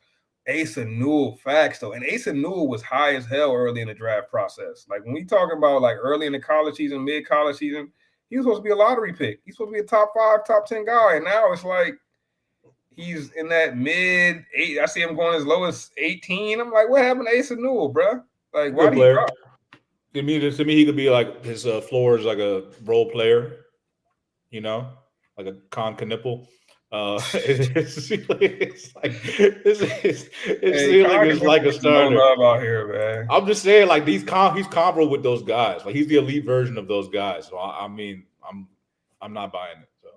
Asa Newell, facts though, and Asa Newell was high as hell early in the draft process. Like when we talking about like early in the college season, mid college season, he was supposed to be a lottery pick. He's supposed to be a top 5, top 10 guy, and now it's like. He's in that mid 8. I see him going as low as 18. I'm like, what happened to Asa Newell, bro? Like, why did he drop? To me, he could be like his floor is like a role player, like a Con Knipple. It's like a starter. No love out here, man. I'm just saying, like he's comparable with those guys. Like he's the elite version of those guys. So I mean, I'm not buying it. So.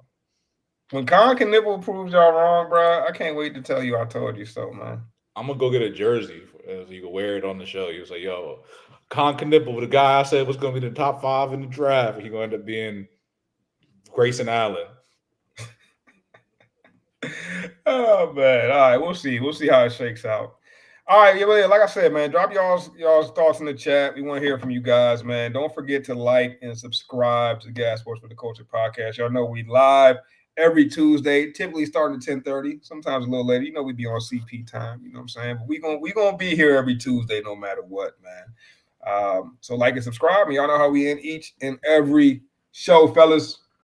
When Con Knipple proves y'all wrong, bro, I can't wait to tell you I told you so, man. I'm going to go get a jersey so you can wear it on the show. You say, yo, Con Knipple, the guy I said was going to be the top 5 in the draft. He's going to end up being Grayson Allen. Oh man. All right, we'll see. We'll see how it shakes out. All right, yeah, like I said, man, drop y'all's thoughts in the chat. We want to hear from you guys, man. Don't forget to like and subscribe to Gas Sports for the Culture podcast. Y'all know we live every Tuesday, typically starting at 10:30, sometimes a little later. You know, we be on CP time, you know what I'm saying? But we gonna be here every Tuesday no matter what, man. So like and subscribe, and y'all know how we end each and every show, fellas.